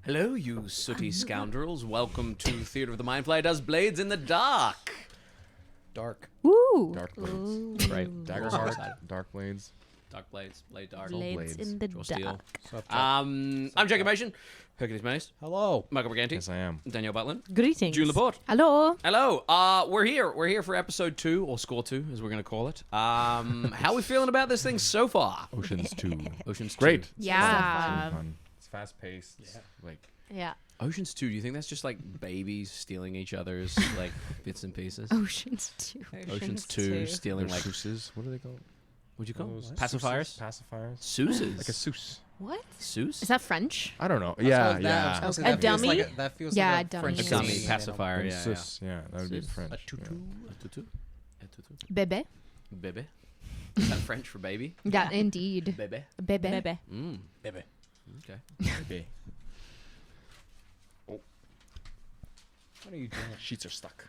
Hello, you sooty scoundrels. Welcome to Theater of the Mind Flayer does Blades in the Dark. Dark. Woo! Dark blades. Great. Daggerheart. Dark blades. Dark Blades. Blade Dark. Blades in the Draw steel. dark. I'm Jacob Machin. Hercules Mayes. Hello. Michael Briganti. Yes, I am. Danielle Butlin. Greetings. June .laporte. Hello. Hello. We're here. We're here for episode 2, or score 2, as we're going to call it. How are we feeling about this thing so far? Oceans 2. Oceans 2. Great. Yeah. Fun. It's fast paced. Yeah. Like. Yeah. Oceans 2, do you think that's just like babies stealing each other's like bits and pieces? Oceans 2. Oceans 2 stealing like... Sooses. What are they called? What'd you call them? Those Pacifiers? Pacifiers. Sooses. Like a souse. What? Souse? Is that French? I don't know. Yeah, Yeah, I yeah. was A gonna say, that feels dummy? like that feels Yeah, like a a French dummy. Dummy, cuisine, pacifier, And yeah. sus. Yeah, that would be Sus. French. A tutu. Yeah. A tutu. A tutu. Bebe. Bebe. Is that French for baby? Yeah, indeed. Bebe. Bebe. Bebe. Mm. Baby. Okay. Okay. Oh. What are you doing? Sheets are stuck.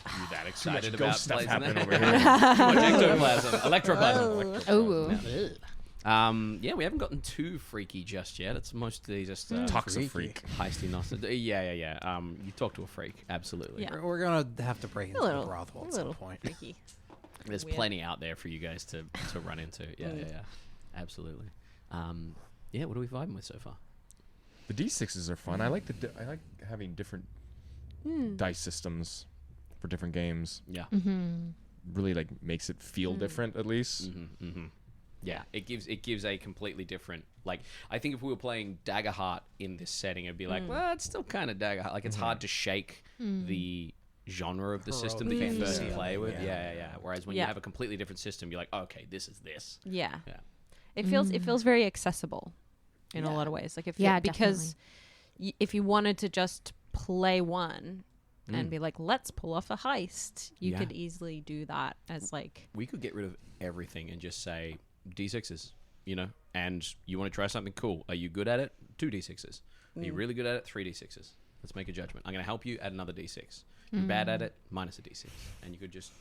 You that Too excited much about ghost stuff Blades in happening the- over here. Too much ectoplasm. Electroplasm. Oh. Yeah, we haven't gotten too freaky just yet. It's mostly just Toxic freak. heisty nonsense. Yeah. You talk to a freak, absolutely. Yeah. We're gonna have to break into A little. a brothel A at some little point. freaky. There's Weird. plenty out there for you guys to run into. Yeah, absolutely. Yeah, what are we vibing with so far? The D6s are fun. I like I like having different dice systems for different games. Yeah. Really like makes it feel different at least. Yeah, it gives a completely different, like, I think if we were playing Daggerheart in this setting, it'd be like, well, it's still kind of Daggerheart. Like, it's hard to shake the genre of the system that you Heroic first fantasy. play with. Yeah. Yeah. Whereas when you have a completely different system, you're like, okay, this is this. Yeah. Yeah. It feels very accessible in a lot of ways. Like if Yeah, because if you wanted to just play one and be like, let's pull off a heist, you Yeah. could easily do that as like We could get rid of everything and just say D6s, and you want to try something cool. Are you good at it? 2 D6s. Are you really good at it? 3 D6s. Let's make a judgment. I'm going to help you, add another D6. You're bad at it, minus a D6. And you could just,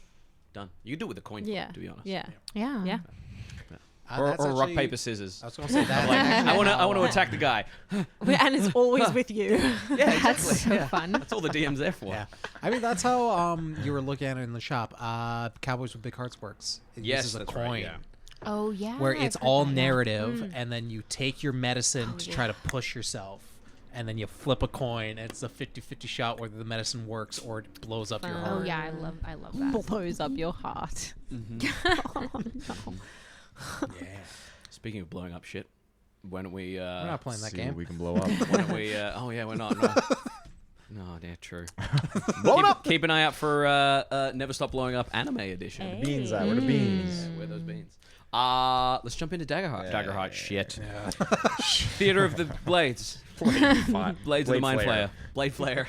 done. You could do it with a coin flip, to be honest. Yeah. Yeah. Yeah. Or That's rock, actually- paper, scissors. I was gonna say that. I want to attack the guy. And it's always with you. Yeah, That's so fun. That's all the DM's there for. Yeah, I mean that's how you were looking at it in the shop. Cowboys with Big Hearts works. It Yes, uses a that's coin right. Yeah. Oh, yeah. where I've it's heard all that, yeah. narrative, and then you take your medicine to try to push yourself, and then you flip a coin. And it's a 50-50 shot whether the medicine works or it blows up your Oh, heart. yeah. I love that. Blows up your heart. Yeah. Speaking of blowing up shit, why don't we... We're not playing that See game. what we can blow up. Why don't we... oh, yeah, we're not. No, no yeah, true. Keep an eye out for Never Stop Blowing Up Anime Edition. Beans out. Where the beans? Yeah, where are those beans? Let's jump into Daggerheart. Daggerheart, shit. Theater of the Blades. Blades of the Mind Flayer. Blade Flayer.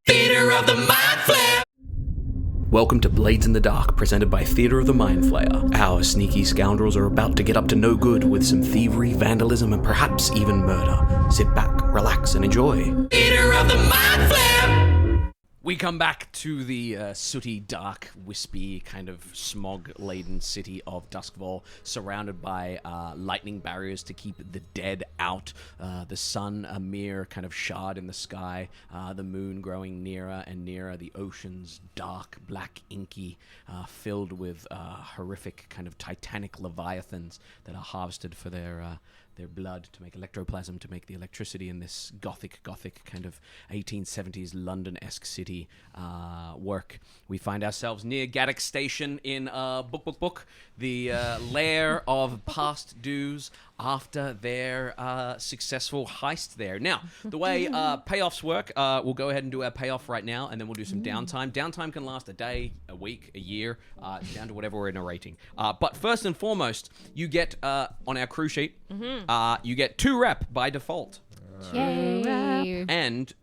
Theater of the Mind Flayer. Welcome to Blades in the Dark, presented by Theater of the Mind Flayer. Our sneaky scoundrels are about to get up to no good with some thievery, vandalism, and perhaps even murder. Sit back, relax, and enjoy. Theater of the Mind Flayer. We come back to the sooty, dark, wispy, kind of smog-laden city of Duskfall, surrounded by lightning barriers to keep the dead out. The sun, a mere kind of shard in the sky. The moon growing nearer and nearer. The oceans, dark, black, inky, filled with horrific kind of titanic leviathans that are harvested for their blood to make electroplasm, to make the electricity in this gothic kind of 1870s London-esque city work. We find ourselves near Gaddock Station in Book, the lair of past dues after their successful heist there. Now, the way payoffs work, we'll go ahead and do our payoff right now, and then we'll do some downtime. Downtime can last a day, a week, a year, down to whatever we're narrating. But first and foremost, you get, on our crew sheet, you get 2 rep by default. Yay. And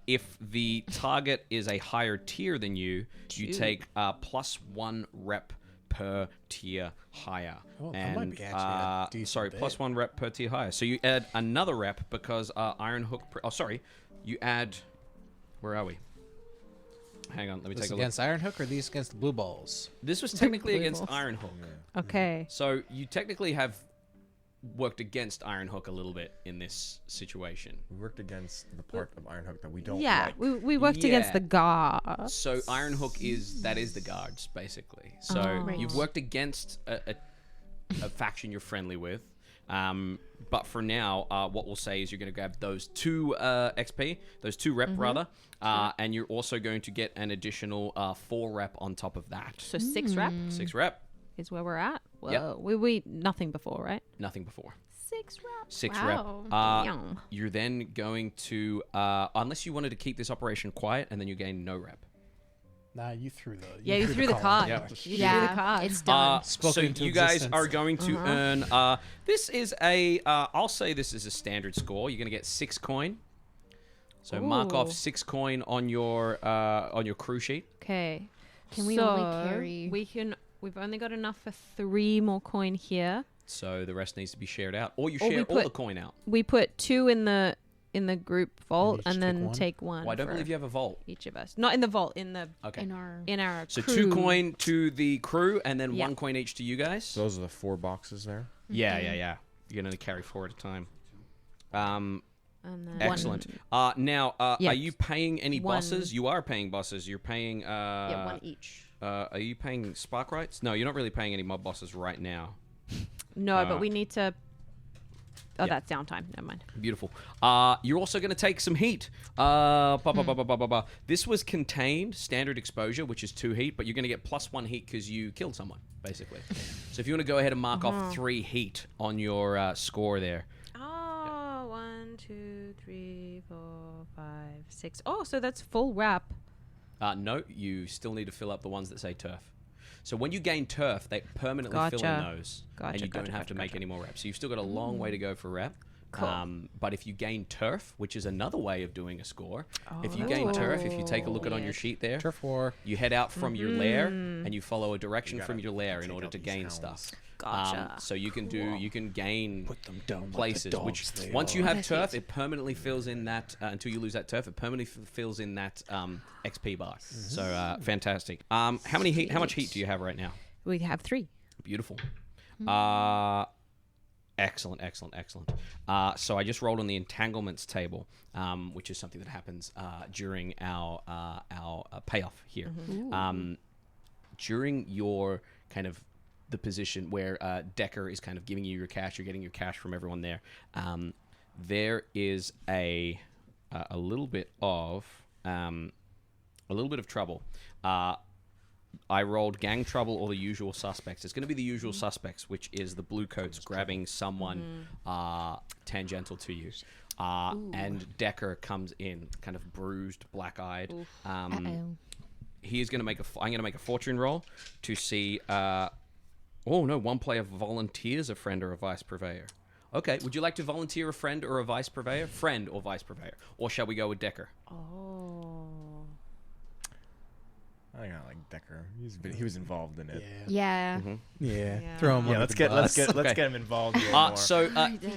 if the target is a higher tier than you, you take +1 rep per tier higher. Oh, that might be actually a decent sorry, bit. +1 rep per tier higher. So you add another rep because Iron Hook... you add... Where are we? Hang on, let me This take a look. against Iron Hook or these against the Blue Balls? This was technically Blue against balls. Iron Hook. Okay. So you technically have worked against Ironhook a little bit in this situation. We worked against the part of Ironhook that we don't Yeah, like. we worked against the guards. So Ironhook is the guards, basically. So Right. you've worked against a faction you're friendly with. But for now, what we'll say is you're going to grab those 2 XP, those 2 rep rather, and you're also going to get an additional 4 rep on top of that. So 6 rep 6 rep, is where we're at. Whoa, Yep. we nothing before, right? nothing before. 6 reps. 6 Wow. rep. Damn. You're then going to, unless you wanted to keep this operation quiet, and then you gain no rep. Nah, you threw the. Yeah, you threw the column card. there. You threw the card. It's done. Spoken So into you guys existence. are going to earn. This is a. I'll say this is a standard score. You're going to get 6 coin. So mark off Ooh. 6 coin on your crew sheet. Okay. Can we so only carry- We've only got enough for 3 more coin here. So the rest needs to be shared out, or you Or we share all put- the coin out. We put 2 in the group vault each and take then one? take 1. Well, I don't for believe you have a vault. each of us. Not in the vault. In the Okay. In our in our. So crew. 2 coin to the crew, and then Yeah. 1 coin each to you guys. So those are the 4 boxes there. Yeah. You're going to carry 4 at a time. And then Excellent. Now, Yeah. are you paying any One. bosses? You are paying bosses. You're paying. Yeah, 1 each. Are you paying spark rights? No, you're not really paying any mob bosses right now. No, but we need to. Oh, yeah. that's downtime. Never mind. Beautiful. You're also going to take some heat. This was contained, standard exposure, which is 2 heat, but you're going to get +1 heat because you killed someone, basically. So if you want to go ahead and mark off 3 heat on your score there. Oh, 1, 2, 3, 4, 5, 6. Oh, so that's full wrap. No, you still need to fill up the ones that say turf. So when you gain turf, they permanently fill in Gotcha. those, Gotcha, and you don't gotcha, have to gotcha, make gotcha. any more reps. So you've still got a long way to go for rep. Cool. But if you gain turf, which is another way of doing a score, if you Oh, gain that's turf, if you take a look at on your weird. sheet there, Turf war. you head out from your lair and you follow a direction You from gotta your lair in take order out to these gain hounds. stuff. Gotcha. So you can gain Put them down like the places, which dogs they once are. you have turf, it permanently fills in that until you lose that turf. It permanently fills in that XP bar. So fantastic. How much heat do you have right now? We have 3. Beautiful. Excellent. So I just rolled on the entanglements table, which is something that happens during our payoff here. During your kind of the position where Decker is kind of giving you your cash, you're getting your cash from everyone there. There is a little bit of trouble. I rolled gang trouble or the usual suspects. It's going to be the usual suspects, which is the blue coats grabbing someone tangential to you. And Decker comes in kind of bruised, black-eyed. He's going to make I'm going to make a fortune roll to see... one player volunteers a friend or a vice purveyor. Okay, would you like to volunteer a friend or a vice purveyor? Friend or vice purveyor? Or shall we go with Decker? Oh. I think I like Decker. He was involved in it. Yeah. Yeah. Throw him Yeah, under let's the get bus. let's get him involved a little more.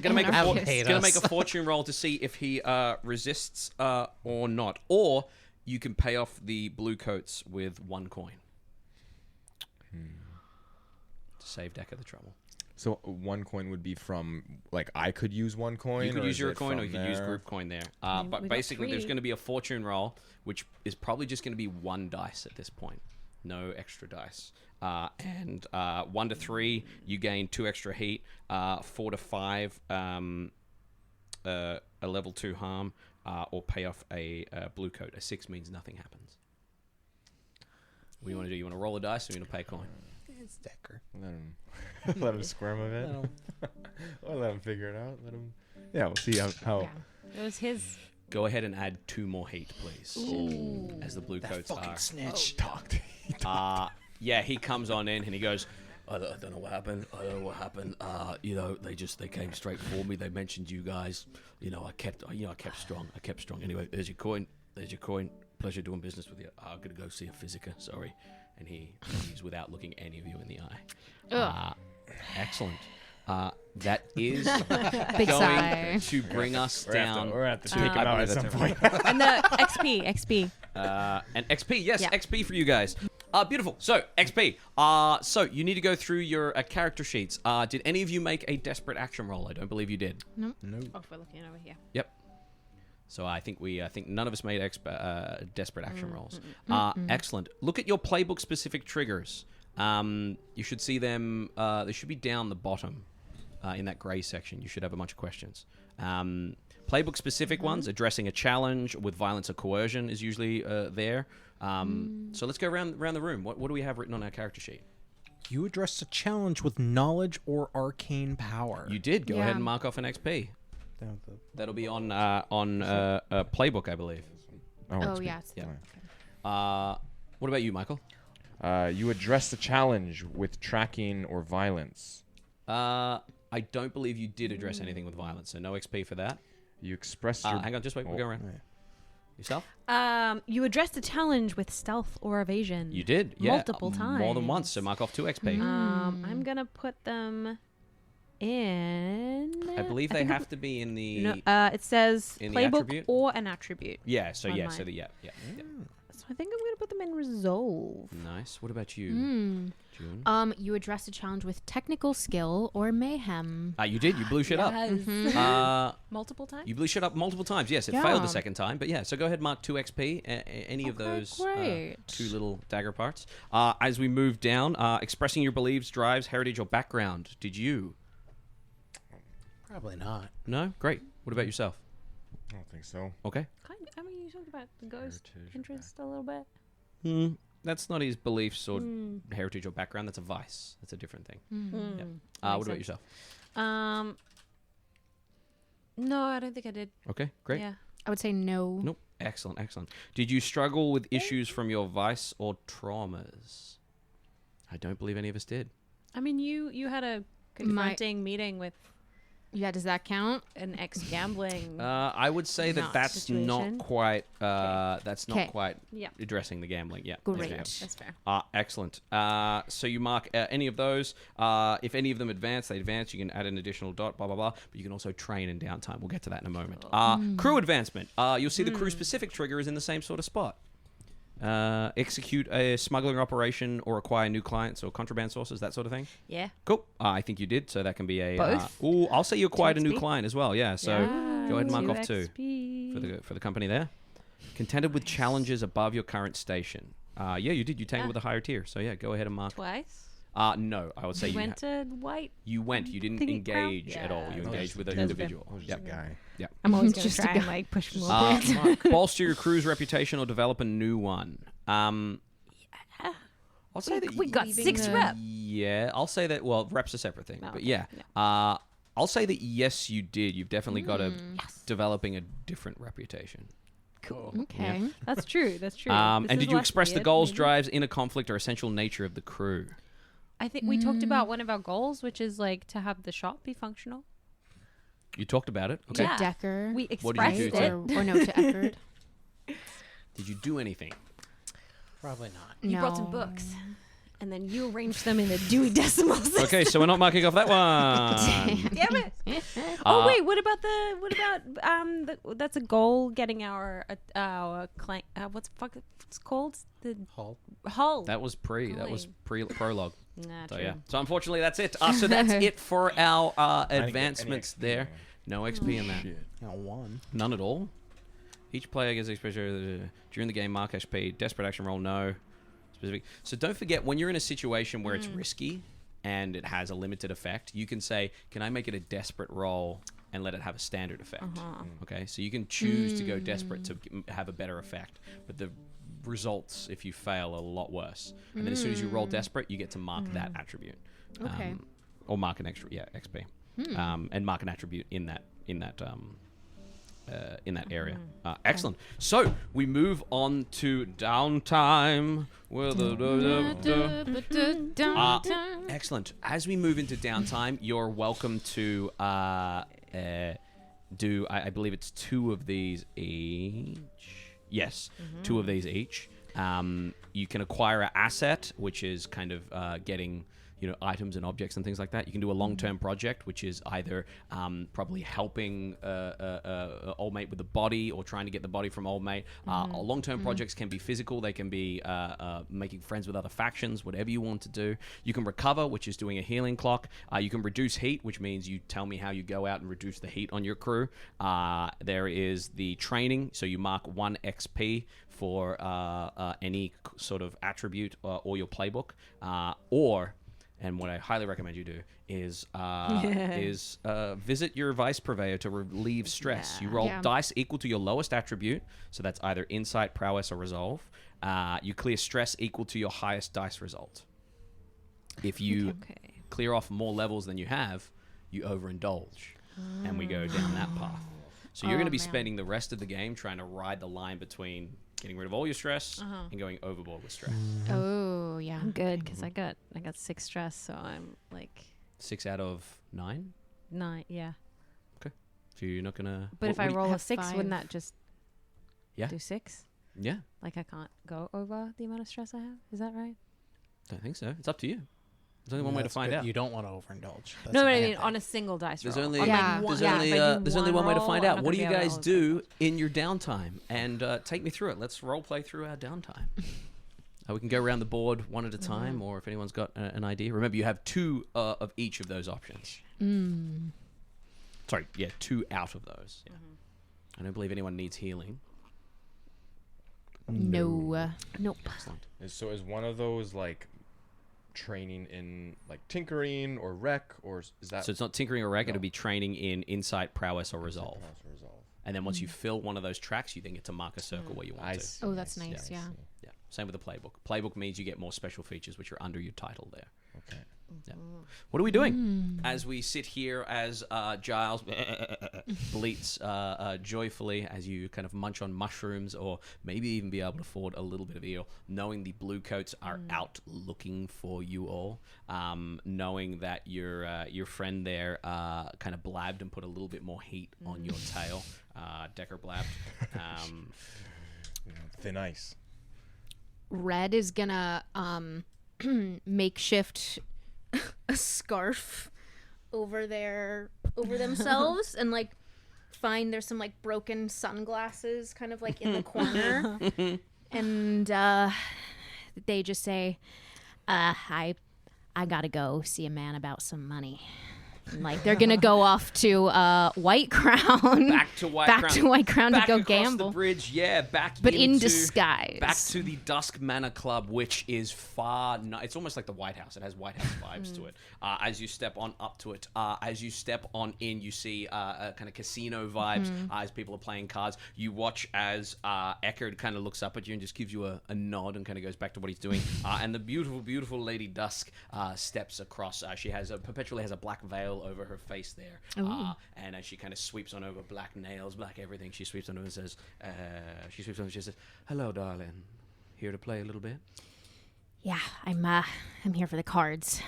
Gonna make That would hate gonna us. make a fortune roll to see if he resists or not, or you can pay off the blue coats with 1 coin to save Decker the trouble. So 1 coin would be from I could use 1 coin. You could or use is your it coin, or from you could use there? group coin there. we But got basically, there's 3. going to be a fortune roll, which is probably just going to be 1 dice at this point. No extra dice. And 1 to 3, you gain 2 extra heat. 4 to 5, a level 2 harm, or pay off a blue coat. A 6 means nothing happens. What do you want to do? You want to roll a dice, or you want to pay a coin? It's Decker. Let him squirm a bit. Or let him figure it out. Yeah, we'll see how It was his. Go ahead and add 2 more heat, please. As the blue coats are. Snitch. talked. Yeah, he comes on in and he goes, I don't know what happened. They came straight for me. They mentioned you guys. I kept strong. Anyway, there's your coin. Pleasure doing business with you. I'm gonna go see a physica. Sorry. And he leaves without looking any of you in the eye. Excellent. That is Big going sigh. to bring us down. We're at the to- take him I out believe at that's some point. And the XP. And XP, yes, Yeah. XP for you guys. Beautiful. So, XP. So, you need to go through your character sheets. Did any of you make a desperate action roll? I don't believe you did. No. Oh, if we're looking over here. Yep. So I think none of us made desperate action rolls. Excellent. Look at your playbook specific triggers. You should see them. They should be down the bottom, in that grey section. You should have a bunch of questions. Playbook specific ones, addressing a challenge with violence or coercion is usually there. So let's go around the room. What do we have written on our character sheet? You addressed a challenge with knowledge or arcane power. You did. Go Yeah. ahead and mark off an XP. Down at the- That'll be on playbook, I believe. Oh, yeah. It's Yeah. What about you, Michael? You addressed a challenge with tracking or violence. I don't believe you did address anything with violence, so no XP for that. You expressed your... Hang on, just wait. We'll go around. Yeah. Yourself? You addressed a challenge with stealth or evasion. You did, yeah. Multiple More than once, times. so mark off 2 XP. I'm gonna put them in. I believe they have to be in the... No, it says in the playbook attribute? or an attribute. Yeah, so on yeah, mine. so the... Yeah. So I think I'm gonna put them in resolve. Nice. What about you, June? You addressed a challenge with technical skill or mayhem. You did. You blew shit up. Multiple times. You blew shit up multiple times. Yes, it failed the second time, but yeah. So go ahead, mark 2 XP. Any of those great. 2 little dagger parts. As we move down, expressing your beliefs, drives, heritage, or background. Did you? Probably not. No. Great. What about yourself? I don't think so. Okay. I mean, you talked about the ghost Heritage, interest a little bit. That's not his beliefs or heritage or background. That's a vice. That's a different thing. What about yourself? No, I don't think I did. Okay, great. Yeah. I would say no. Nope. Excellent, excellent. Did you struggle with issues from your vice or traumas? I don't believe any of us did. I mean, you had a confronting meeting with Yeah, does that count? an ex-gambling. I would say that Not that's situation. not quite. That's not 'Kay. quite Yeah. addressing the gambling. Yeah. Great. Okay. That's fair. Excellent. So you mark any of those. If any of them advance, they advance. You can add an additional dot, blah, blah, blah. But you can also train in downtime. We'll get to that in a moment. Crew advancement. You'll see the crew-specific trigger is in the same sort of spot. Execute a smuggling operation or acquire new clients or contraband sources, that sort of thing. Yeah. Cool. I think you did, so that can be a... Both? I'll say you acquired a new 2 XP? client as well, yeah. So go ahead and mark off 2 XP. for the company there. Contended with challenges above your current station. Yeah, you did. You tangled with a higher tier. So yeah, go ahead and mark. Twice. No, I would say You went to white. you went. You didn't Thingy crown? engage at all. You Yeah. engaged with an That's individual. I was just Yep. a guy. Yep. I'm always going to Just try to and like push more. buttons. Bolster your crew's reputation or develop a new one. I'll say that We got Leaving 6 the- reps. Yeah, I'll say that. Well, rep's a separate thing, Oh, but okay. yeah. I'll say that yes, you did. You've definitely got a developing a different reputation. Cool. Okay. That's true. That's true. And This is did you less express the weird, goals, maybe. drives, inner conflict, or essential nature of the crew? I think we talked about one of our goals, which is like to have the shop be functional. You talked about it. Okay. Yeah. Decker. We What did you expressed do it. or no to Eckerd. Did you do anything? Probably not. You brought some books, and then you arranged them in the Dewey Decimal System. Okay, so we're not marking off that one. Damn it! Oh wait, what about that's a goal, getting our client. What's it's called? The Hull. hull. That was prologue. Nah, So true. yeah. So unfortunately, that's it. So that's it for our I didn't get any advancements XP there. on it. No XP in that. Shit. Now 1. None at all. Each player gets exposure during the game. Mark HP. Desperate action roll. No. Specific. So don't forget, when you're in a situation where it's risky and it has a limited effect, you can say, "Can I make it a desperate roll and let it have a standard effect?" Okay. So you can choose to go desperate to have a better effect, but the results, if you fail, are a lot worse. And then as soon as you roll desperate, you get to mark that attribute. Okay. Or mark an extra, XP, and mark an attribute in that area. Excellent. So we move on to downtime. Excellent. As we move into downtime, you're welcome to do. I believe it's 2 of these each. Yes, 2 of these each. You can acquire an asset, which is kind of getting items and objects and things like that. You can do a long-term project, which is either probably helping old mate with the body or trying to get the body from old mate. Long-term projects can be physical. They can be making friends with other factions, whatever you want to do. You can recover, which is doing a healing clock. You can reduce heat, which means you tell me how you go out and reduce the heat on your crew. There is the training, so you mark 1 XP for any sort of attribute or your playbook, and what I highly recommend you do is visit your vice purveyor to relieve stress. You roll dice equal to your lowest attribute, so that's either insight, prowess, or resolve. You clear stress equal to your highest dice result. If you clear off more levels than you have, you overindulge, and we go down that path. So you're going to be spending the rest of the game trying to ride the line between getting rid of all your stress and going overboard with stress. Oh, yeah. I'm good because I got 6 stress, so I'm like 6 out of 9? 9. Yeah. Okay. So you're not gonna. But if I roll a have 6, 5. wouldn't that just Yeah. do 6? Yeah. Like I can't go over the amount of stress I have. Is that right? Don't think so. It's up to you. There's only one way to find out. You don't want to overindulge. That's No, a but I bad mean thing. on a single dice There's roll. only On, Yeah. like, one, There's if I do there's only one way to roll, find I'm out. not What do gonna you be able guys to do in your downtime? And take me through it. Let's role play through our downtime. We can go around the board one at a time, or if anyone's got an idea. Remember, you have 2 of each of those options. Sorry, 2 out of those. Yeah. I don't believe anyone needs healing. No. Nope. Excellent. So is one of those like training in like tinkering or rec, or is that? So it's not tinkering or rec. No. It'll be training in insight, prowess, or resolve. Resolve. And then once you fill one of those tracks, you then get to mark a circle where you want I to. see, Oh, that's I see, nice, I yeah. see. Yeah. Same with the playbook. Playbook means you get more special features, which are under your title there. Okay. Yeah. What are we doing as we sit here as Giles bleats joyfully as you kind of munch on mushrooms, or maybe even be able to afford a little bit of eel, knowing the blue coats are out looking for you all, knowing that your friend there kind of blabbed and put a little bit more heat on your tail. Decker blabbed. Thin ice. Red is gonna makeshift a scarf over themselves and like find there's some like broken sunglasses kind of like in the corner and they just say I gotta go see a man about some money. And, like they're gonna go off to White Crown, Back to White Crown to go across gamble, the bridge, back but in into- disguise. Back to the Dusk Manor Club, which is it's almost like the White House. It has White House vibes to it. As you step on up to it, as you step on in, you see a kind of casino vibes as people are playing cards. You watch as Eckerd kind of looks up at you and just gives you a nod and kind of goes back to what he's doing. And the beautiful, beautiful Lady Dusk steps across. She perpetually has a black veil over her face there. And as she kind of sweeps on over, black nails, black everything, she sweeps on over and says, she says, "Hello, darling. Here to play a little bit? Yeah, I'm here for the cards.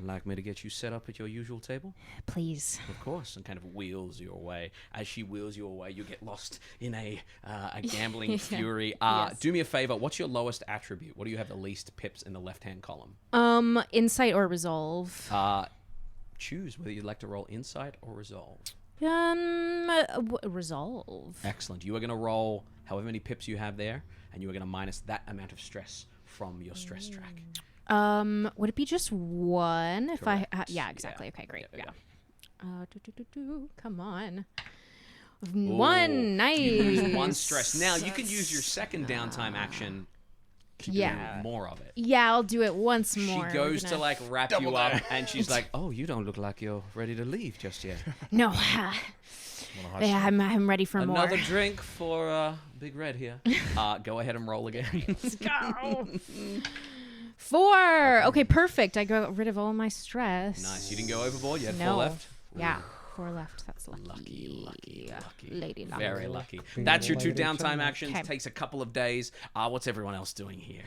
Like me to get you set up at your usual table?" Please. Of course, and kind of wheels you away. As she wheels you away, you get lost in a gambling fury. Do me a favor. What's your lowest attribute? What do you have the least pips in the left-hand column? Insight or resolve. Choose whether you'd like to roll insight or resolve. Resolve. Excellent. You are going to roll however many pips you have there, and you are going to minus that amount of stress from your stress track. Would it be just one? If I Correct. yeah, exactly. Yeah. Okay, great. Yeah, Yeah. Come on. Ooh. One. Nice. You lose 1 stress. Now you can use your second downtime action to do more of it. Yeah, I'll do it once more. She goes We're to gonna- like wrap you up, and she's like, "Oh, you don't look like you're ready to leave just yet. No. Yeah, I'm ready for Another more. drink for Big Red here." Go ahead and roll again. Let's go. 4. Okay, perfect. I got rid of all my stress. Nice. You didn't go overboard. You had 4 No. left. Yeah, 4 left. That's lucky. Lucky. Lady luck. Very lucky. That's your 2 Lady downtime luck. actions. Okay. Takes a couple of days. What's everyone else doing here?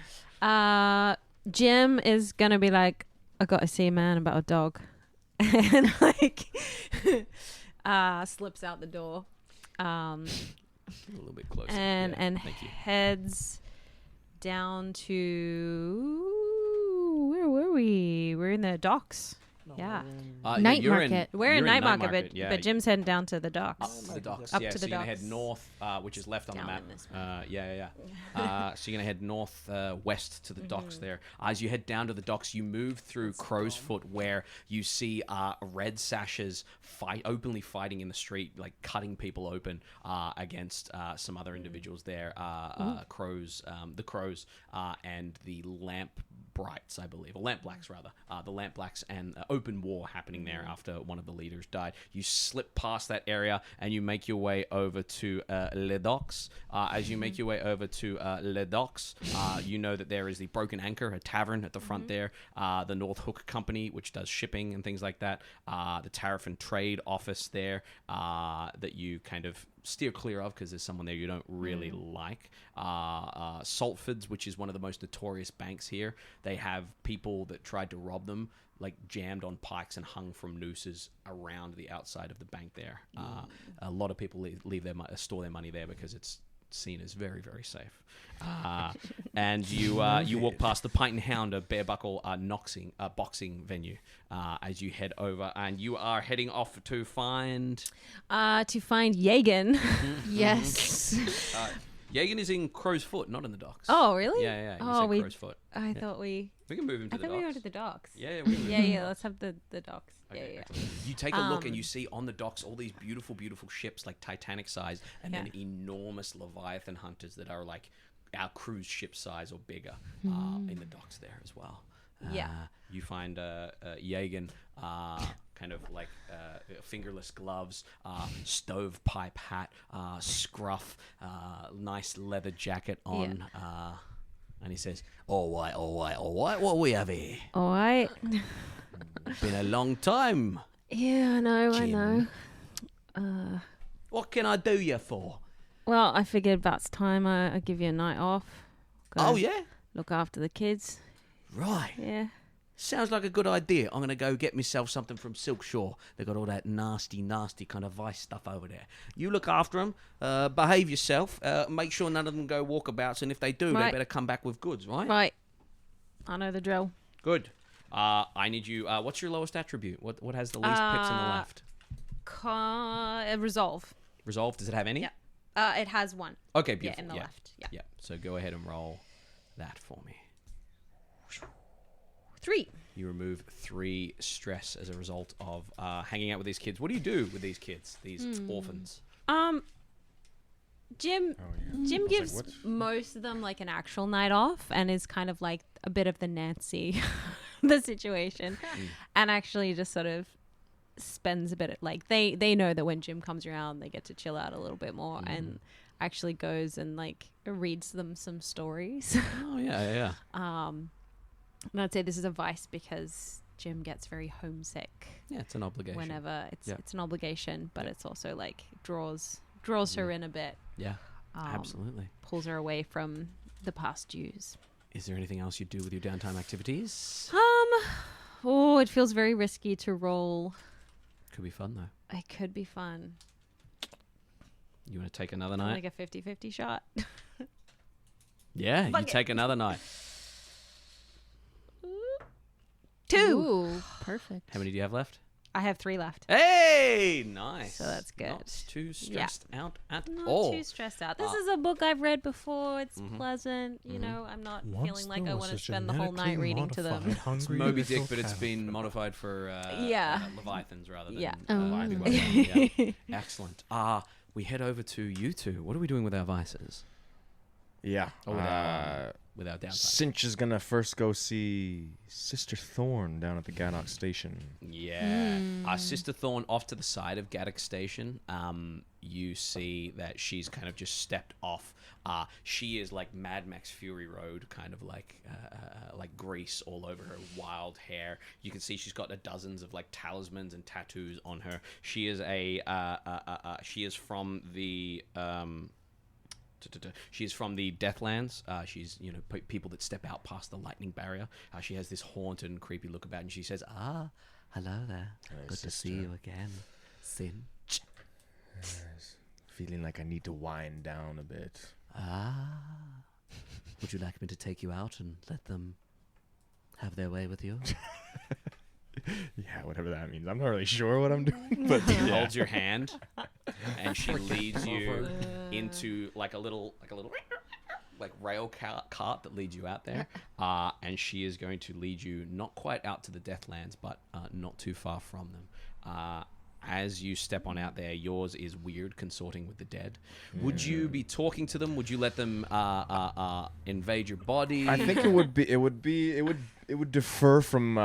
Jim is gonna be like, I gotta see a man about a dog, and like slips out the door, A little bit closer. and Yeah, thank you. heads down to where were we? We're in the docks. Yeah. Night you're market. We're in night market, yeah. but Jim's heading down to the docks. Up to the docks. Up Yeah, to so the you're gonna docks. head north, which is left on the Down map. in this So you're gonna head north, west to the docks there. As you head down to the docks, you move through Crow's Foot, where you see red sashes openly fighting in the street, like cutting people open against some other individuals there. The crows, and the lamp brights, I believe, or lamp blacks rather. The lamp blacks and open war happening there after one of the leaders died. You slip past that area and you make your way over to Les Docks. As you make your way over to Les Docks, you know that there is the Broken Anchor, a tavern at the front there. The North Hook Company, which does shipping and things like that. The Tariff and Trade office there that you kind of steer clear of because there's someone there you don't really like. Saltford's, which is one of the most notorious banks here. They have people that tried to rob them, like jammed on pikes and hung from nooses around the outside of the bank there. A lot of people store their money there because it's seen as very, very safe. And you walk past the Pint and Hound, a bare buckle boxing venue, as you head over, and you are heading off to find Yagan. Yes. Yagan is in Crow's Foot, not in the docks. Oh, really? Yeah. You Oh, said Crow's Foot. I thought we We can move him to the docks. we went to the docks. Yeah, we can move him. Yeah. Let's have the docks. Okay, Yeah. excellent. You take a look and you see on the docks all these beautiful, beautiful ships, like Titanic size, and then enormous Leviathan hunters that are like our cruise ship size or bigger in the docks there as well. You find Yagan, kind of like fingerless gloves, stovepipe hat, scruff, nice leather jacket on. And he says, all right, what we have here? All right. Been a long time. Yeah, I know. What can I do you for? Well, I figured about it's time I give you a night off. Go Yeah? Look after the kids. Right. Yeah. Sounds like a good idea. I'm going to go get myself something from Silk Shore. They got all that nasty, nasty kind of vice stuff over there. You look after them, behave yourself, make sure none of them go walkabouts, and if they do, they better come back with goods, right? Right. I know the drill. Good. I need you... what's your lowest attribute? What has the least picks on the left? Resolve. Resolve, does it have any? Yeah. It has one. Okay, beautiful. Yeah, in the left. Yeah. So go ahead and roll that for me. 3. You remove 3 stress as a result of hanging out with these kids. What do you do with these kids, these orphans? Jim gives most of them like an actual night off and is kind of like a bit of the Nancy the situation and actually just sort of spends a bit of, like they know that when Jim comes around they get to chill out a little bit more and actually goes and like reads them some stories. Oh yeah. And I'd say this is a vice because Jim gets very homesick. Yeah, it's an obligation. Whenever it's an obligation, but it's also like draws her in a bit. Yeah, absolutely. Pulls her away from the past dues. Is there anything else you do with your downtime activities? It feels very risky to roll. Could be fun though. It could be fun. You want to take another night? Like a 50-50 shot. Yeah, you take another night. 2. Ooh, perfect. How many do you have left? I have 3 left. Hey, nice. So that's good. Not too stressed out at Not all. too stressed out. This is a book I've read before. It's pleasant. You know, I'm not feeling like I want to spend the whole night reading to them. It's Moby Dick, but it's been modified for Leviathans rather than Leviathan. Yeah. Excellent. We head over to you two. What are we doing with our vices? Yeah. With our downtime. Cinch is gonna first go see Sister Thorn down at the Gaddock Station. Yeah. Sister Thorn off to the side of Gaddock Station. You see that she's kind of just stepped off. She is like Mad Max Fury Road, kind of like grease all over her wild hair. You can see she's got dozens of like talismans and tattoos on her. She is she is from the she's from the Deathlands. She's, people that step out past the lightning barrier. She has this haunted and creepy look about her, and she says, hello there. Good to see you again, Cinch. Feeling like I need to wind down a bit. Would you like me to take you out and let them have their way with you? Yeah, whatever that means. I'm not really sure what I'm doing, but She yeah. holds your hand, and she leads you into like a little like rail cart that leads you out there. And she is going to lead you not quite out to the Deathlands, but not too far from them. As you step on out there, yours is weird, consorting with the dead. Would you be talking to them? Would you let them invade your body? I think it would defer from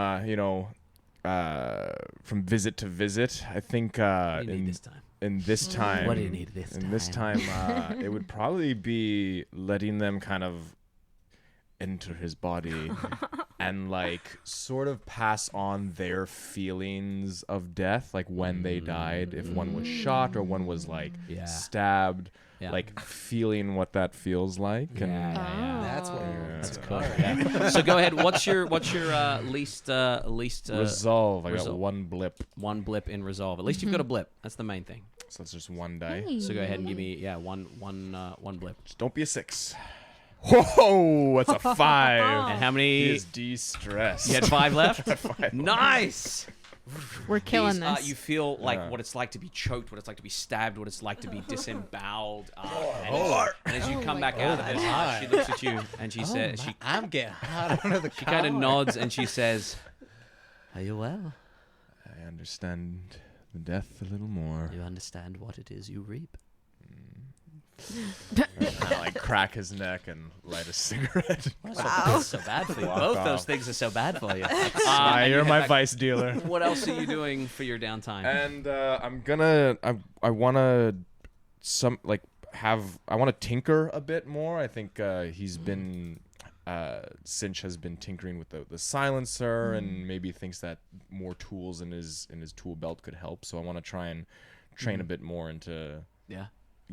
from visit to visit. I think What do you need this time? in this time, What do you need this in this time, it would probably be letting them kind of enter his body and like sort of pass on their feelings of death, like when they died, if one was shot or one was like stabbed, like feeling what that feels like. That's what. That's cool. So go ahead. What's your least Resolve. I got one blip. One blip in resolve. At least you've got a blip. That's the main thing. So it's just one die. So go ahead and give me one blip. Just don't be a 6. Whoa, that's a 5. And how many? He is de-stressed. You had 5 left. Nice. We're killing this. You feel like what it's like to be choked, what it's like to be stabbed, what it's like to be disemboweled. And as you come back out of it, she looks at you and she says, I'm getting hot under the she kind of nods and she says, "Are you well? I understand the death a little more." You understand what it is you reap." I like crack his neck and light a cigarette. Wow. So bad for you. Both those things are so bad for you. You're my vice dealer. What else are you doing for your downtime? And I want to I want to tinker a bit more. I think he's been Cinch has been tinkering with the silencer and maybe thinks that more tools in his tool belt could help. So I want to try and train a bit more into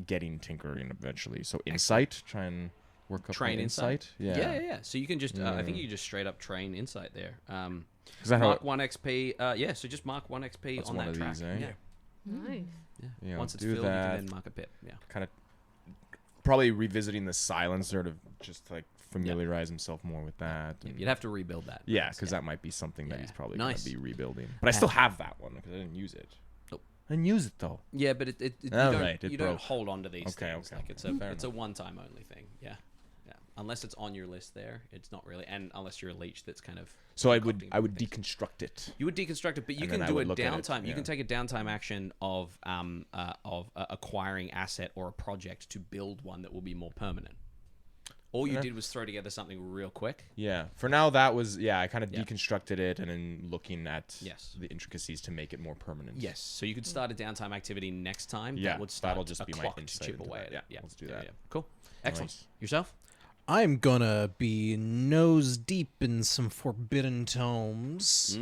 getting tinkering eventually. So insight, try and work up train my insight. Yeah. So you can just I think you can just straight up train insight there. Is that mark 1 XP. So just mark 1 XP That's on one that of track. these, eh? Yeah. Nice. Yeah, Once it's do filled, that. you can then mark a pit. Yeah. Kind of probably revisiting the silencer to just like familiarize himself more with that. Yeah, and- you'd have to rebuild that. Yeah, because that might be something that Yeah. he's probably Nice. going to be rebuilding. But I still have that one because I didn't use it. Nope. I didn't use it though. Yeah, but you Oh, don't, right, it you don't broke. hold on to these Okay, things. okay, Like it's okay. a Fair it's a enough. one-time only thing. Yeah. Unless it's on your list there, it's not really. And unless you're a leech, that's kind of. So I concocting would things. deconstruct it. You would deconstruct it, but you And can then I do a would look at it, downtime. You yeah. can take a downtime action of acquiring asset or a project to build one that will be more permanent. All you Okay. did was throw together something real quick. Yeah. For now, that was I kind of Yeah. deconstructed it and then looking at Yes. the intricacies to make it more permanent. Yes, so you could start a downtime activity next time. Yeah, that would start that'll just a be my clock to insight chip into away that. at Yeah, it. Yeah, let's do that. Cool, excellent. Nice. Yourself? I'm gonna be nose deep in some forbidden tomes.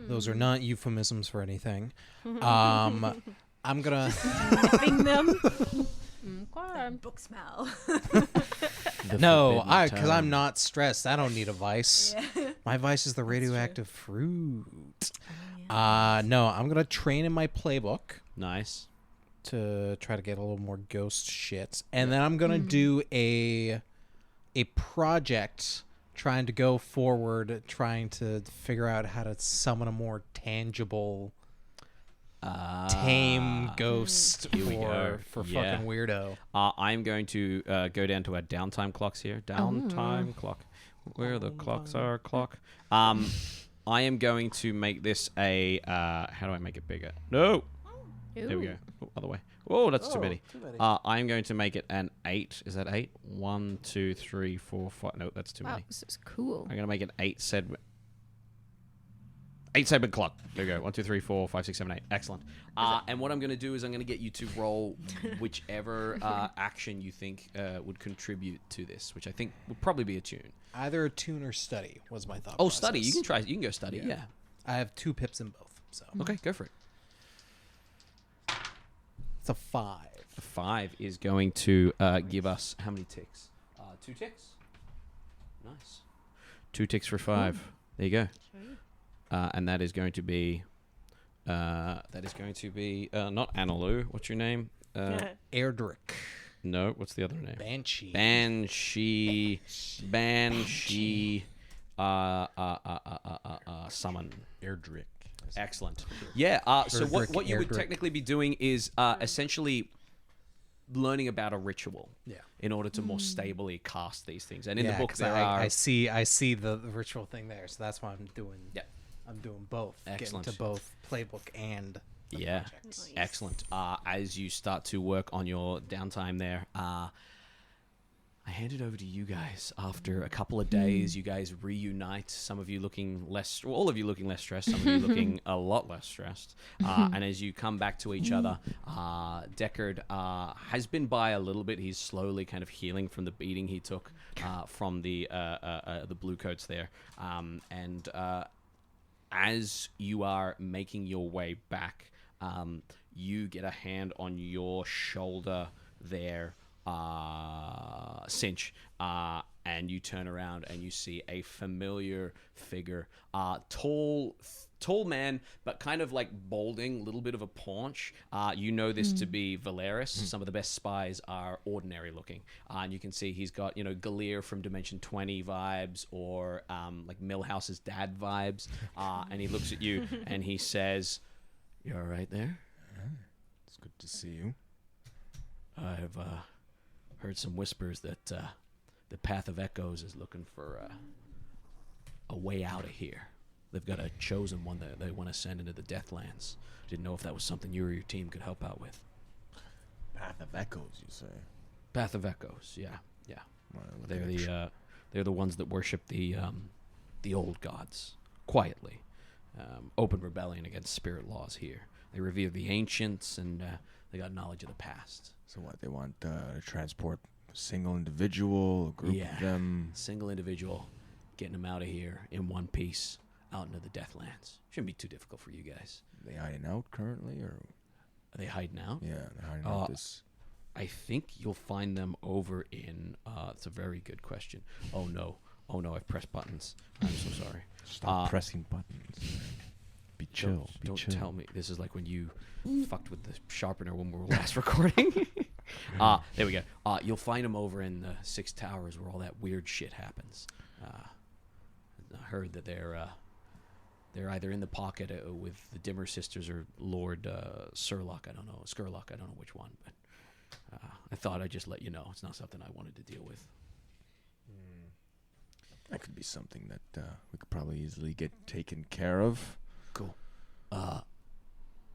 Those are not euphemisms for anything. I'm gonna. Sniffing them. Okay. Book smell. No, because I'm not stressed. I don't need a vice. My vice is the radioactive fruit. No, I'm gonna train in my playbook Nice. to try to get a little more ghost shit, and then I'm gonna do a project trying to go forward, trying to figure out how to summon a more tangible, tame ghost Here we go. for Yeah. fucking weirdo. I'm going to go down to our downtime clocks here. Downtime clock. Where the clocks are, clock. I am going to make this a. How do I make it bigger? No. There we go. Oh, other way. Oh, that's too many. I'm going to make it an 8. Is that 8? 1, 2, 3, 4, 5. No, that's too Wow, many. this is cool. I'm going to make an 8-segment. 8-segment clock. There we go. 1, 2, 3, 4, 5, 6, 7, 8. Excellent. And what I'm going to do is I'm going to get you to roll whichever action you think would contribute to this, which I think would probably be a tune. Either a tune or study was my thought. Oh, process. study. You can try. You can go study. Yeah. I have 2 pips in both, so Okay, go for it. it's a 5. A 5 is going to give us how many ticks? 2 ticks. Nice. 2 ticks for 5. There you go. And that is going to be. Not Analu. What's your name? Erdrick. No. What's the other name? Banshee. Banshee. summon. Erdrick. Excellent. Yeah. So what you would technically be doing is essentially learning about a ritual. Yeah. In order to more stably cast these things, and in the book 'cause there I see the ritual thing there, so that's why I'm doing. Yeah. I'm doing both. Excellent. Getting to both playbook and. Yeah. Nice. Excellent. As you start to work on your downtime there, I hand it over to you guys. After a couple of days, you guys reunite. Some of you looking less, all of you looking less stressed. Some of you looking a lot less stressed. And as you come back to each other, Deckard has been by a little bit. He's slowly kind of healing from the beating he took from the Bluecoats there. And as you are making your way back, you get a hand on your shoulder there. Cinch, and you turn around and you see a familiar figure, tall man, but kind of like balding, little bit of a paunch. You know this to be Valeris. Some of the best spies are ordinary looking, and you can see he's got Galir from Dimension 20 vibes, or like Millhouse's dad vibes. And he looks at you and he says, "You all right there?" It's good to see you. I've heard some whispers that the Path of Echoes is looking for a way out of here. They've got a chosen one that they want to send into the Deathlands. Didn't know if that was something you or your team could help out with. Path of Echoes, you say? Path of Echoes, yeah. Well, They're the ones that worship the old gods quietly. Open rebellion against spirit laws here. They revere the ancients, and they got knowledge of the past. So what, they want to transport a single individual, a group of them? Single individual, getting them out of here in one piece, out into the Deathlands. Shouldn't be too difficult for you guys. Are they hiding out currently, or? Are they hiding out? Yeah, they're hiding out this. I think you'll find them over in, it's a very good question. Oh no, I've pressed buttons. I'm so sorry. Stop pressing buttons. Be chill. Don't tell me. This is like when you fucked with the sharpener when we were last recording. There we go. You'll find them over in the Six Towers where all that weird shit happens. I heard that they're either in the pocket with the Dimmer sisters or Lord Skurlock. I don't know which one. But I thought I'd just let you know. It's not something I wanted to deal with. That could be something that we could probably easily get taken care of. Cool.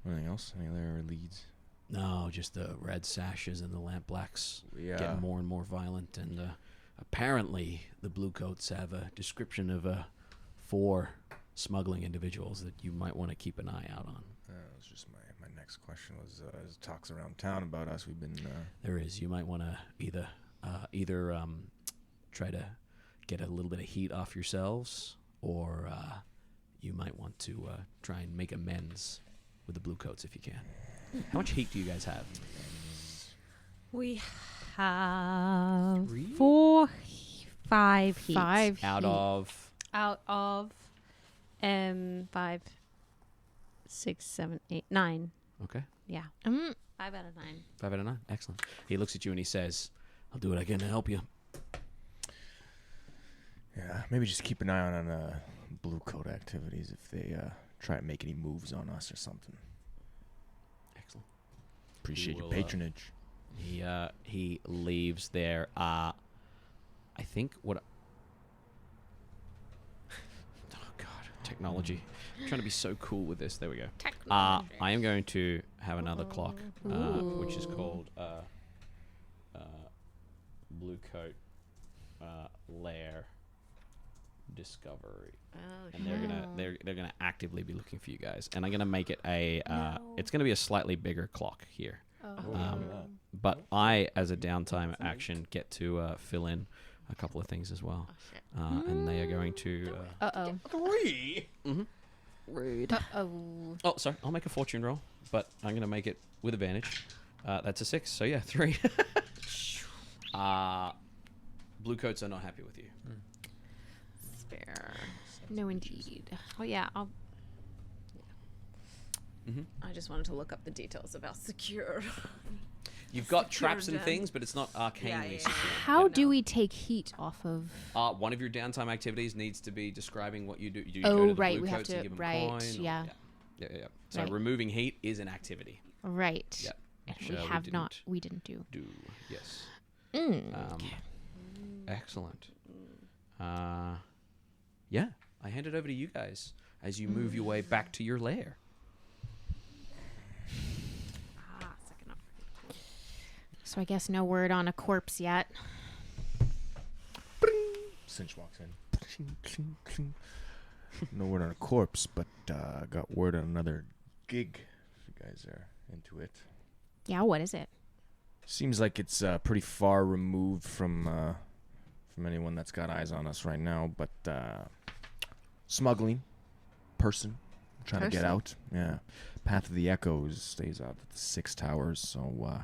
Anything else? Any other leads? No, just the red sashes and the lamp blacks Yeah. getting more and more violent. And apparently the Bluecoats have a description of 4 smuggling individuals that you might want to keep an eye out on. That was just my next question was talks around town about us. We've been... There is. You might want to either try to get a little bit of heat off yourselves, or you might want to try and make amends with the Bluecoats if you can. How much heat do you guys have? We have 3? 4, 5 heat. 5 Out heat. of... Out of 5, 6, 7, 8, 9. Okay. Yeah. 5 out of 9. 5 out of 9. Excellent. He looks at you and he says, "I'll do what I can to help you." Yeah, maybe just keep an eye on Bluecoat activities if they try and make any moves on us or something. Excellent. Appreciate your will, patronage. He leaves there. I think what... Oh, God. Technology. I'm trying to be so cool with this. There we go. I am going to have another clock, which is called Bluecoat Lair Discovery. Oh, And they're gonna actively be looking for you guys. And I'm gonna make it a it's gonna be a slightly bigger clock here. But I, as a downtime action, get to fill in a couple of things as well. And they are going to 3. rude. Oh, sorry. I'll make a fortune roll, but I'm gonna make it with advantage. That's a 6. So yeah, 3. Bluecoats are not happy with you. Spare. No, indeed. Oh, yeah. Mm-hmm. I just wanted to look up the details about secure. You've got traps and things, but it's not arcanely secure. How do we take heat off of? One of your downtime activities needs to be describing what you do. You Oh, go to the right, blue we have coats to- and give them right, coin. yeah. Yeah. So Right. removing heat is an activity. Right. Yeah. And which, we have not. We didn't do. Yes. Mm. Excellent. Yeah. I hand it over to you guys as you move your way back to your lair. So I guess no word on a corpse yet. Cinch walks in. No word on a corpse, but got word on another gig. If you guys are into it. Yeah, what is it? Seems like it's pretty far removed from anyone that's got eyes on us right now, but smuggling person trying to get out. Yeah, Path of the Echoes stays out at the 6 towers, so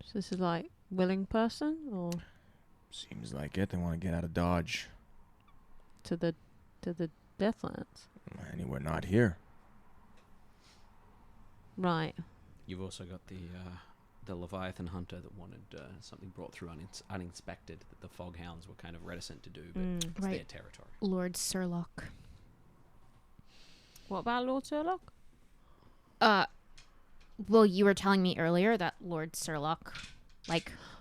So this is like willing person or seems like it. They want to get out of Dodge. to the Deathlands. Anywhere not here. Right. You've also got the Leviathan Hunter that wanted something brought through uninspected that the Foghounds were kind of reticent to do, but it's their Right. territory. Lord Surlock. What about Lord Sherlock? Well, you were telling me earlier that Lord Surlock,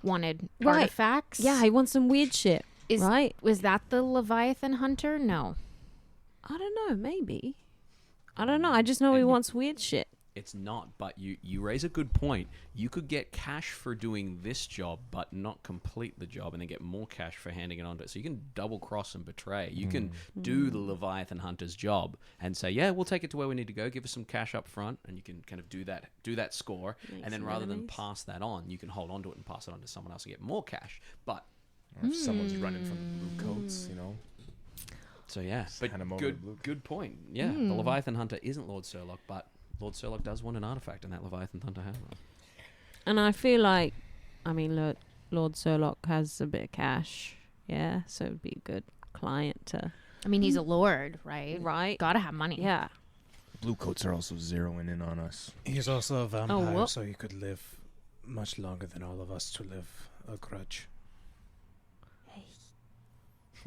wanted Right. artifacts. Yeah, he wants some weird shit. Is- right. Was that the Leviathan Hunter? No. I don't know. Maybe. I don't know. I just know he wants weird shit. It's not, but you raise a good point. You could get cash for doing this job, but not complete the job, and then get more cash for handing it on to it. So you can double cross and betray. You can do the Leviathan Hunter's job and say, "Yeah, we'll take it to where we need to go. Give us some cash up front," and you can kind of do that score. Make and then some rather than enemies. pass that on, you can hold on to it and pass it on to someone else and get more cash. But Or if someone's running from the blue coats, you know. so yeah, but hand 'em over to Blue. good point. Yeah, the Leviathan Hunter isn't Lord Surlock, but Lord Surlock does want an artifact, and that Leviathan Hunter has one. And I feel like, Lord Sherlock has a bit of cash. Yeah, so it'd be a good client to. I mean, he's a lord, right? Right. Gotta have money. Yeah. Blue coats are also zeroing in on us. He's also a vampire, what? so he could live much longer than all of us to live a grudge.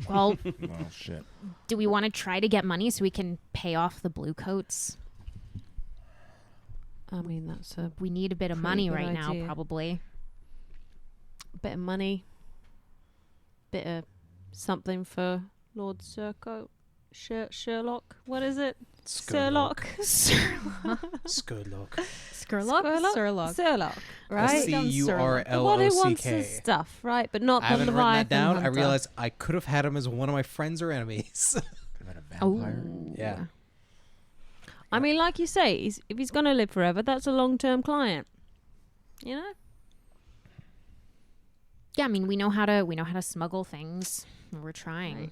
Well, Well, shit. do we want to try to get money so we can pay off the blue coats? I mean, that's a We need a bit of Pretty money good right now, idea. probably. bit of money. Bit of something for Lord Sherlock. What is it? Sherlock. Skurlock. Skurlock? Sherlock. Sherlock. Right? What he wants is Curlock. stuff, right? But not I the haven't written that Leviathan down. I Hunter. realized I could have had him as one of my friends or enemies. Could have been a vampire. Yeah. I mean, like you say, if he's going to live forever, that's a long-term client. You know? Yeah, I mean, we know how to smuggle things. We're trying. Right.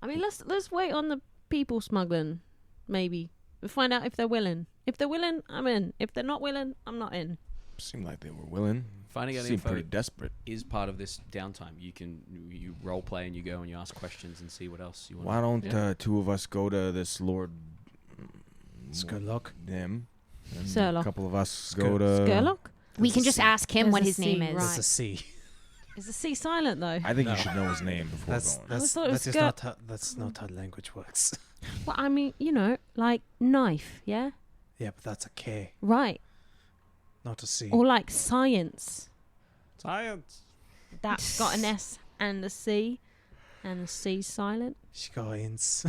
I mean, let's wait on the people smuggling. Maybe we'll find out if they're willing. If they're willing, I'm in. If they're not willing, I'm not in. Seemed like they were willing. Finding out Seemed info pretty desperate. is part of this downtime. You role play and you go and you ask questions and see what else you want. Why don't two of us go to this Lord Skurlock. Them? And a Sherlock. couple of us Skur- go to. Sherlock? We can just ask him There's what a his name C, is. right. It's a C. Is the C silent though? I think No. you should know his name before That's going. that's thought it was that's just not how language works. Well, I mean, like knife, yeah, Yeah, but that's a K, right, not a C. or like science. Science. That's got an S and a C, and the C silent. Science.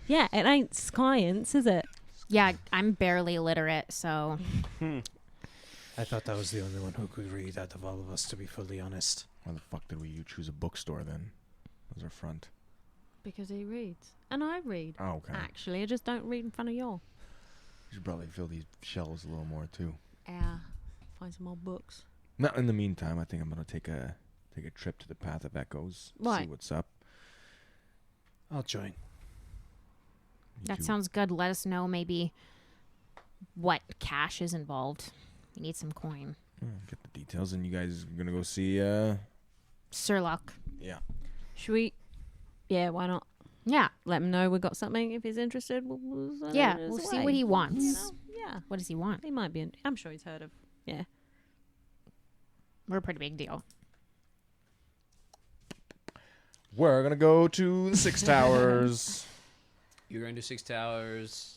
Yeah, it ain't science, is it? Yeah, I'm barely literate, so I thought that was the only one who could read out of all of us, to be fully honest. Why the fuck did you choose a bookstore then? As our front. Because he reads, and I read. Oh, okay. Actually, I just don't read in front of y'all. You should probably fill these shelves a little more too. Yeah, find some more books. Now, in the meantime, I think I'm gonna take a trip to the Path of Echoes. See Right. what's up. I'll join. You that two- sounds good. Let us know maybe what cash is involved. We need some coin. Yeah, get the details, and you guys are gonna go see. Surlock. Yeah. Should we? Yeah, why not? Yeah. Let him know we got something. If he's interested, we'll send Yeah, him his we'll see way. what he wants. You know? Yeah, What does he want? he might be. I'm sure he's heard of Yeah. We're a pretty big deal. We're gonna go to the Six Towers. You're going to Six Towers.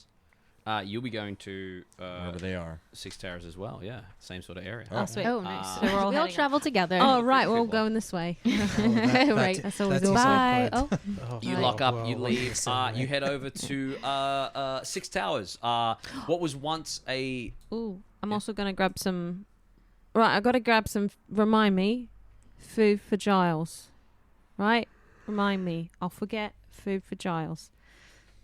You'll be going to Wherever they are. Six Towers as well. Yeah, same sort of area. Oh, sweet. Oh, nice. So we're all we all heading travel together. Oh, right. We're all going this way. Right. That's always that's bye. awkward. Oh, You Right. lock up, Well, you well, leave, same way. you head over to Six Towers. What was once a Ooh, I'm also going to grab some. Right, I got to grab some. Remind me. Food for Giles. Right? Remind me. I'll forget food for Giles.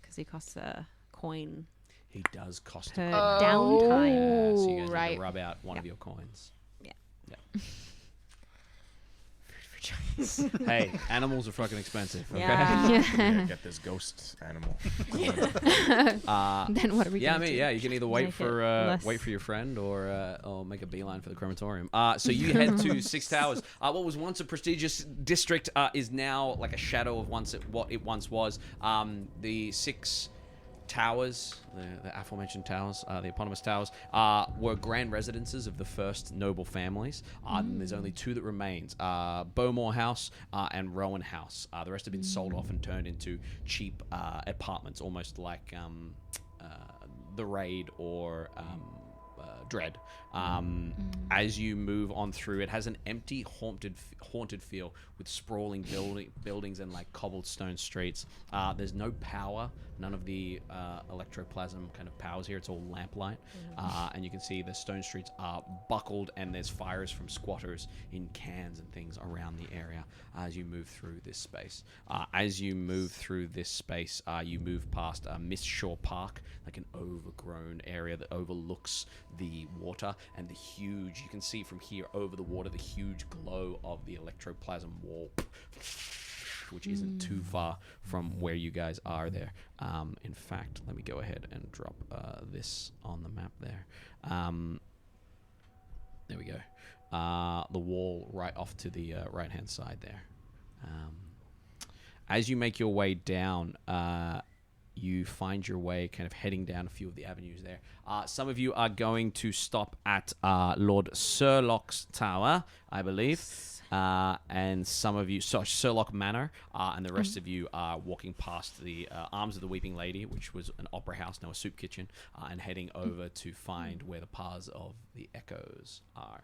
Because he costs a coin he does cost per a downtime. so you guys need right. to rub out one of your coins. Yeah. Hey, animals are fucking expensive. Okay. Yeah. Yeah, get this ghost animal. Then what are we Yeah, I gonna mean, do? yeah, you can either wait Make for it less- wait for your friend or make a beeline for the crematorium. So you head to Six Towers. What was once a prestigious district is now like a shadow of what it once was. The Six Towers, the aforementioned towers, the eponymous towers, were grand residences of the first noble families. And there's only two that remains, Bowmore House and Rowan House. The rest have been sold off and turned into cheap apartments, almost like The Raid or Dread. As you move on through, it has an empty, haunted feel with sprawling buildings and like cobblestone streets. There's no power, none of the electroplasm kind of powers here. It's all lamplight, and you can see the stone streets are buckled, and there's fires from squatters in cans and things around the area. As you move through this space, you move past Miss Shore Park, like an overgrown area that overlooks the water, and you can see from here over the water the huge glow of the electroplasm wall, which isn't too far from where you guys are there. In fact, let me go ahead and drop this on the map there. There we go. The wall right off to the right-hand side there. As you make your way down, you find your way kind of heading down a few of the avenues there. Some of you are going to stop at Lord Surlock's Tower, I believe. And some of you, Surlock Manor, and the rest of you are walking past the Arms of the Weeping Lady, which was an opera house, now a soup kitchen, and heading over to find where the paths of the echoes are.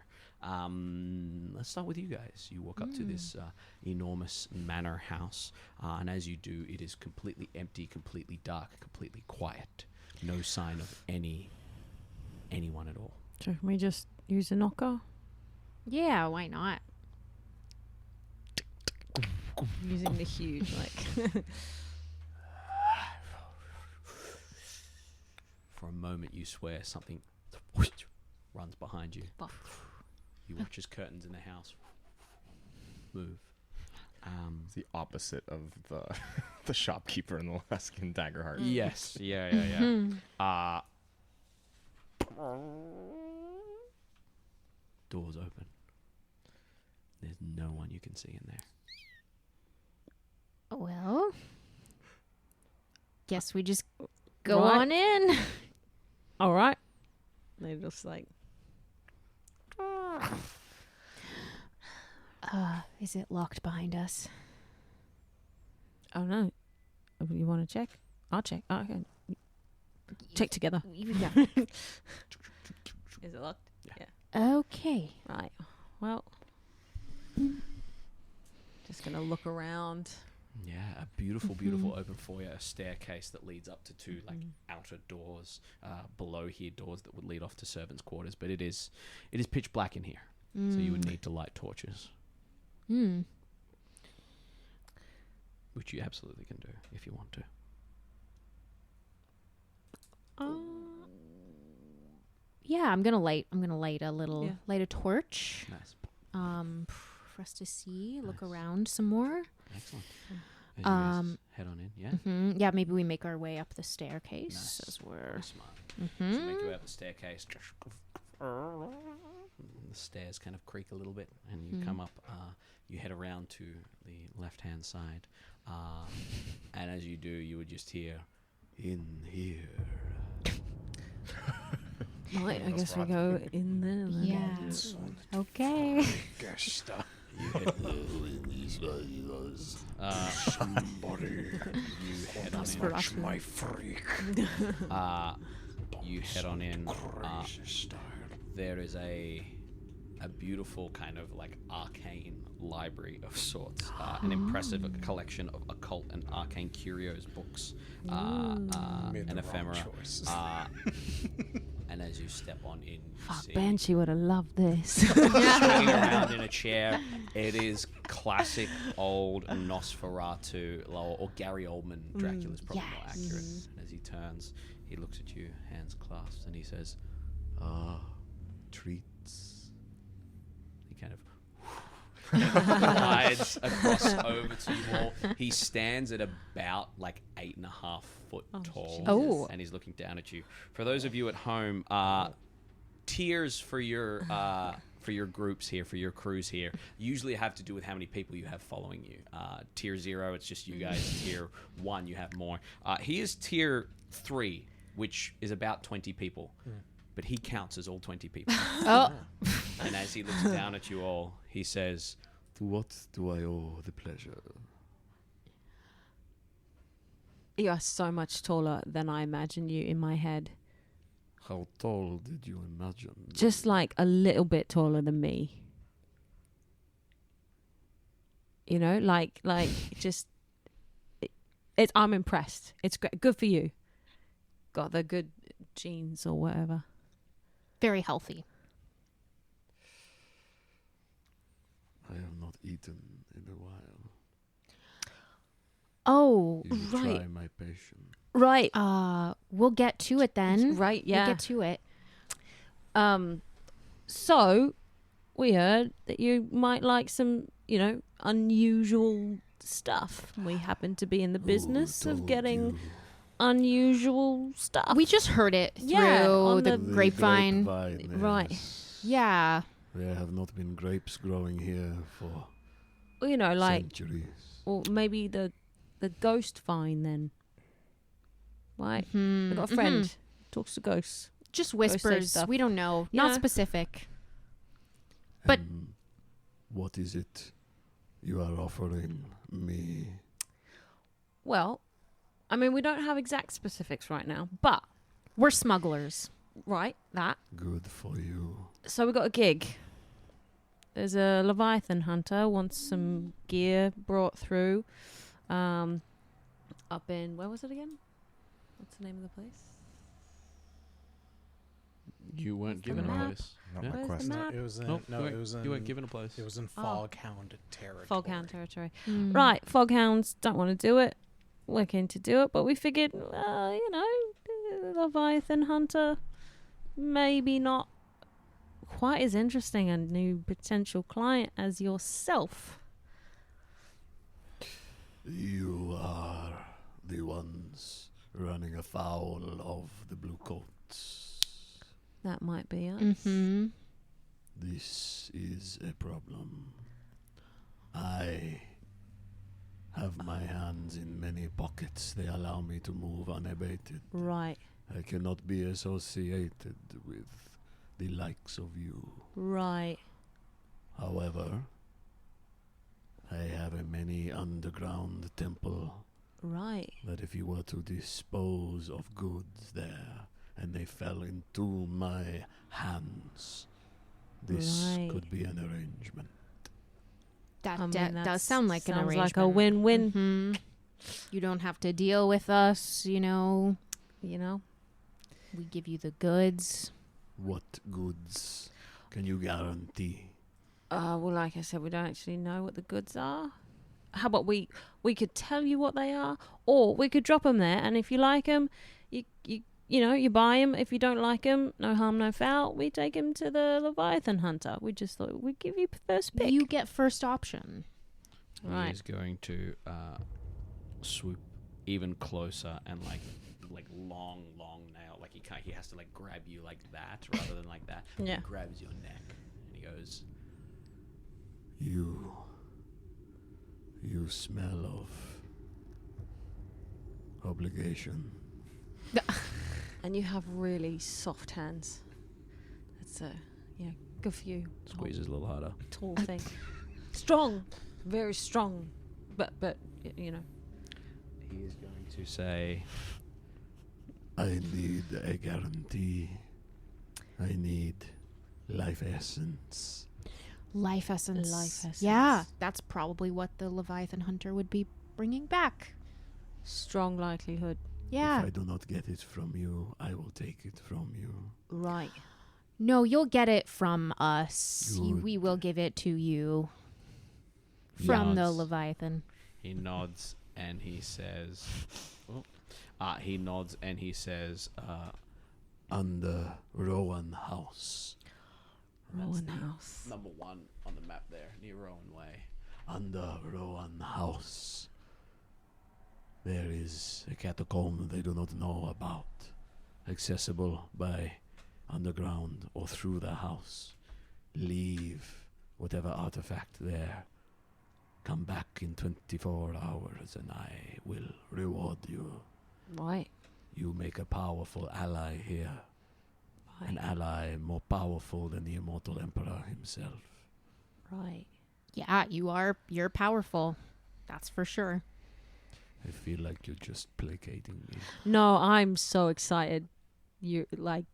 Let's start with you guys. You walk up to this enormous manor house, and as you do, it is completely empty, completely dark, completely quiet. No sign of anyone at all. So can we just use a knocker? Yeah, why not? Using the huge, like... For a moment, you swear something runs behind you. You watch as curtains in the house move. It's the opposite of the shopkeeper in the Alaskan Daggerheart. Yes. Yeah. Doors open. There's no one you can see in there. Well, guess we just go Right. on in. All right. They just like... Is it locked behind us? Oh, no. You want to check? I'll check. Oh, okay. Check together. Yeah. Is it locked? Okay. Right. Well, just going to look around. Yeah, a beautiful open foyer, a staircase that leads up to two like outer doors below here, doors that would lead off to servants' quarters. But it is pitch black in here, so you would need to light torches, which you absolutely can do if you want to. Yeah, I'm gonna light a torch. Nice, For us to see, look around some more. excellent. As you guys head on in, yeah. Yeah, maybe we make our way up the staircase Nice. as we're. Very smart. So you make your way up the staircase. The stairs kind of creak a little bit, and you come up. You head around to the left-hand side, and as you do, you would just hear, "In here." Right, I guess we go in there then. Yeah. Okay. My freak. You head on in. There is a beautiful kind of like arcane library of sorts, an impressive collection of occult and arcane curios, books, and ephemera. And as you step on in, you see Banshee would have loved this. swinging around in a chair. It is classic old Nosferatu or Gary Oldman Dracula's probably more accurate. And as he turns, he looks at you, hands clasped, and he says, treats. He kind of glides across over to you all. He stands at about like 8.5 foot tall. Oh. And he's looking down at you. For those of you at home, tiers for your groups here, for your crews here, usually have to do with how many people you have following you. Tier 0, it's just you guys. Tier 1, you have more. He is tier 3, which is about 20 people. But he counts as all 20 people. Oh. And as he looks down at you all, he says, To what do I owe the pleasure? You are so much taller than I imagined you in my head. How tall did you imagine? Just like a little bit taller than me. You know, like just it's I'm impressed. It's great. Good for you. Got the good genes or whatever. Very healthy. I have not eaten in a while. Oh, You should right. try my patience. Right. We'll get to it then. Right, yeah. We'll get to it. So we heard that you might like some, unusual stuff. We happen to be in the business of told getting you? unusual stuff. We just heard it through Yeah, on the the grapevine. Right. Yes. Yeah. There have not been grapes growing here for like, centuries. or maybe the ghost vine then. Right. Hmm. I've got a friend talks to ghosts. Just Ghost say whispers. stuff. We don't know. Yeah. Not specific. But- And what is it you are offering me? Well, I mean, we don't have exact specifics right now, but We're smugglers. right, that. Good for you. So we got a gig. There's a Leviathan hunter wants some gear brought through. Up in where was it again? What's the name of the place? You weren't the given a map? place. Not Yeah. my Where's quest. the map? It was in, Nope, it you weren't given a place. was in Oh. Foghound territory. Foghound territory. Mm. Right, Foghounds don't want to do it. We're keen to do it, but we figured, Leviathan hunter, maybe not quite as interesting a new potential client as yourself. You are the ones running afoul of the blue coats. That might be us. Mm-hmm. This is a problem. I have my hands in many pockets. They allow me to move unabated. Right, I cannot be associated with the likes of you. right. However, I have a many underground temple Right. that if you were to dispose of goods there and they fell into my hands, this Right. could be an arrangement. That I mean, does sound like an sounds arrangement. like a win-win. Mhm. You don't have to deal with us, You know. We give you the goods. What goods can you guarantee? Well, like I said, we don't actually know what the goods are. How about we could tell you what they are, or we could drop them there, and if you like them, you buy them. If you don't like them, no harm, no foul. We take them to the Leviathan hunter. We just thought we'd give you first pick. You get first option. Right. He is going to swoop even closer and like long nail. Like he has to like grab you like that rather than like that. Yeah. He grabs your neck and he goes, You smell of obligation. And you have really soft hands. That's good for you. Squeezes a little harder. Tall thing. Strong. Very strong. But He is going to say, I need a guarantee. I need life essence. Life essence. Life essence. Yeah, that's probably what the Leviathan Hunter would be bringing back. Strong likelihood. Yeah. If I do not get it from you, I will take it from you. Right. No, you'll get it from us. Good. We will give it to you. From the Nods. Leviathan. he nods and he says, Under Rowan House. Rowan House. number 1 on the map there, near Rowan Way. Under Rowan House. There is a catacomb they do not know about. Accessible by underground or through the house. Leave whatever artifact there. Come back in 24 hours and I will reward you. Right. You make a powerful ally here. An ally more powerful than the immortal emperor himself. Right. Yeah, you're powerful. That's for sure. I feel like you're just placating me. No, I'm so excited. You're like,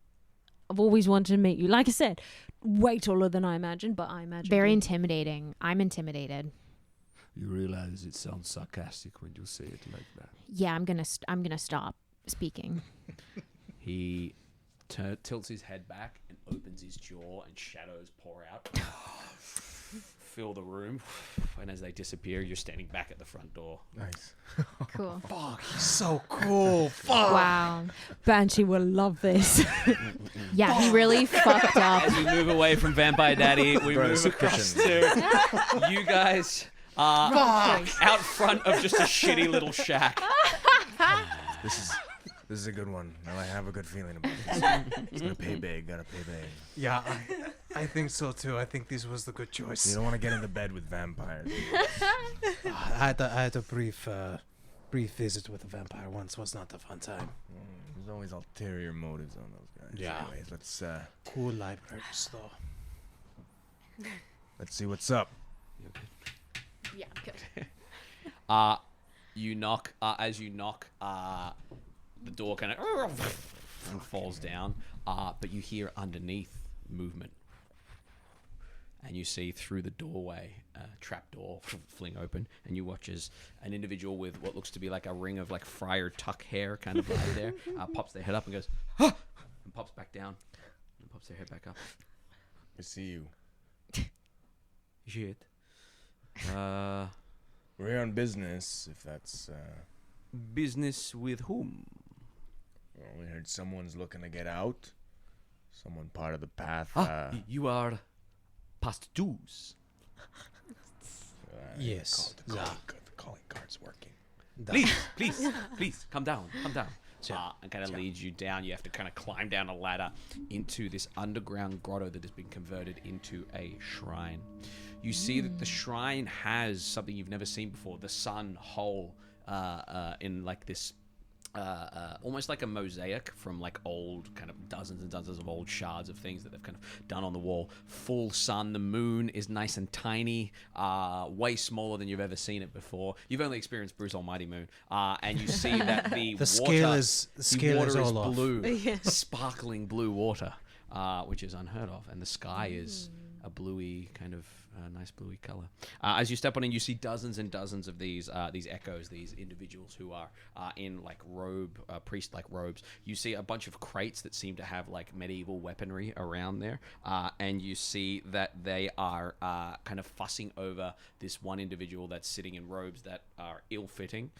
I've always wanted to meet you. Like I said, way taller than I imagined, but I imagine Very intimidating. I'm intimidated. You realize it sounds sarcastic when you say it like that. Yeah, I'm gonna stop speaking. He tilts his head back and opens his jaw, and shadows pour out, fill the room. And as they disappear, you're standing back at the front door. Nice. Cool. Fuck, he's so cool. Fuck. Wow. Banshee will love this. Yeah, he really fucked up. As we move away from Vampire Daddy, we Bro, move this across kitchen. to you guys out front of just a shitty little shack. This is a good one. Now I have a good feeling about this. It's gonna pay big. Gotta pay big. Yeah, I think so too. I think this was the good choice. You don't want to get into bed with vampires. I had a brief visit with a vampire once. Was not a fun time. There's always ulterior motives on those guys. Yeah. Anyways, let's Cool libraries though. see what's up. Yeah, good. You knock. As you knock, the door kind of falls down. But you hear underneath movement, and you see through the doorway a trap door fling open, and you watch as an individual with what looks to be like a ring of like friar tuck hair kind of lie there pops their head up and goes, "Huh!" and pops back down, and pops their head back up. I see you. Shit. We're here on business. If that's Business with whom? well, we heard someone's looking to get out. Someone part of the path. You are past dues. Yes. The calling card's working. Please, come down. And kind of leads you down. You have to kind of climb down a ladder into this underground grotto that has been converted into a shrine. You see that the shrine has something you've never seen before. The sun hole in like this almost like a mosaic from like old kind of dozens and dozens of old shards of things that they've kind of done on the wall. Full sun. The moon is nice and tiny, way smaller than you've ever seen it before. You've only experienced Bruce Almighty Moon, and you see that the scale is all off. blue, sparkling blue water, which is unheard of, and the sky is a bluey kind of nice bluey color. As you step on in, you see dozens and dozens of these echoes, these individuals who are in like priest-like robes. You see a bunch of crates that seem to have like medieval weaponry around there, and you see that they are kind of fussing over this one individual that's sitting in robes that are ill-fitting.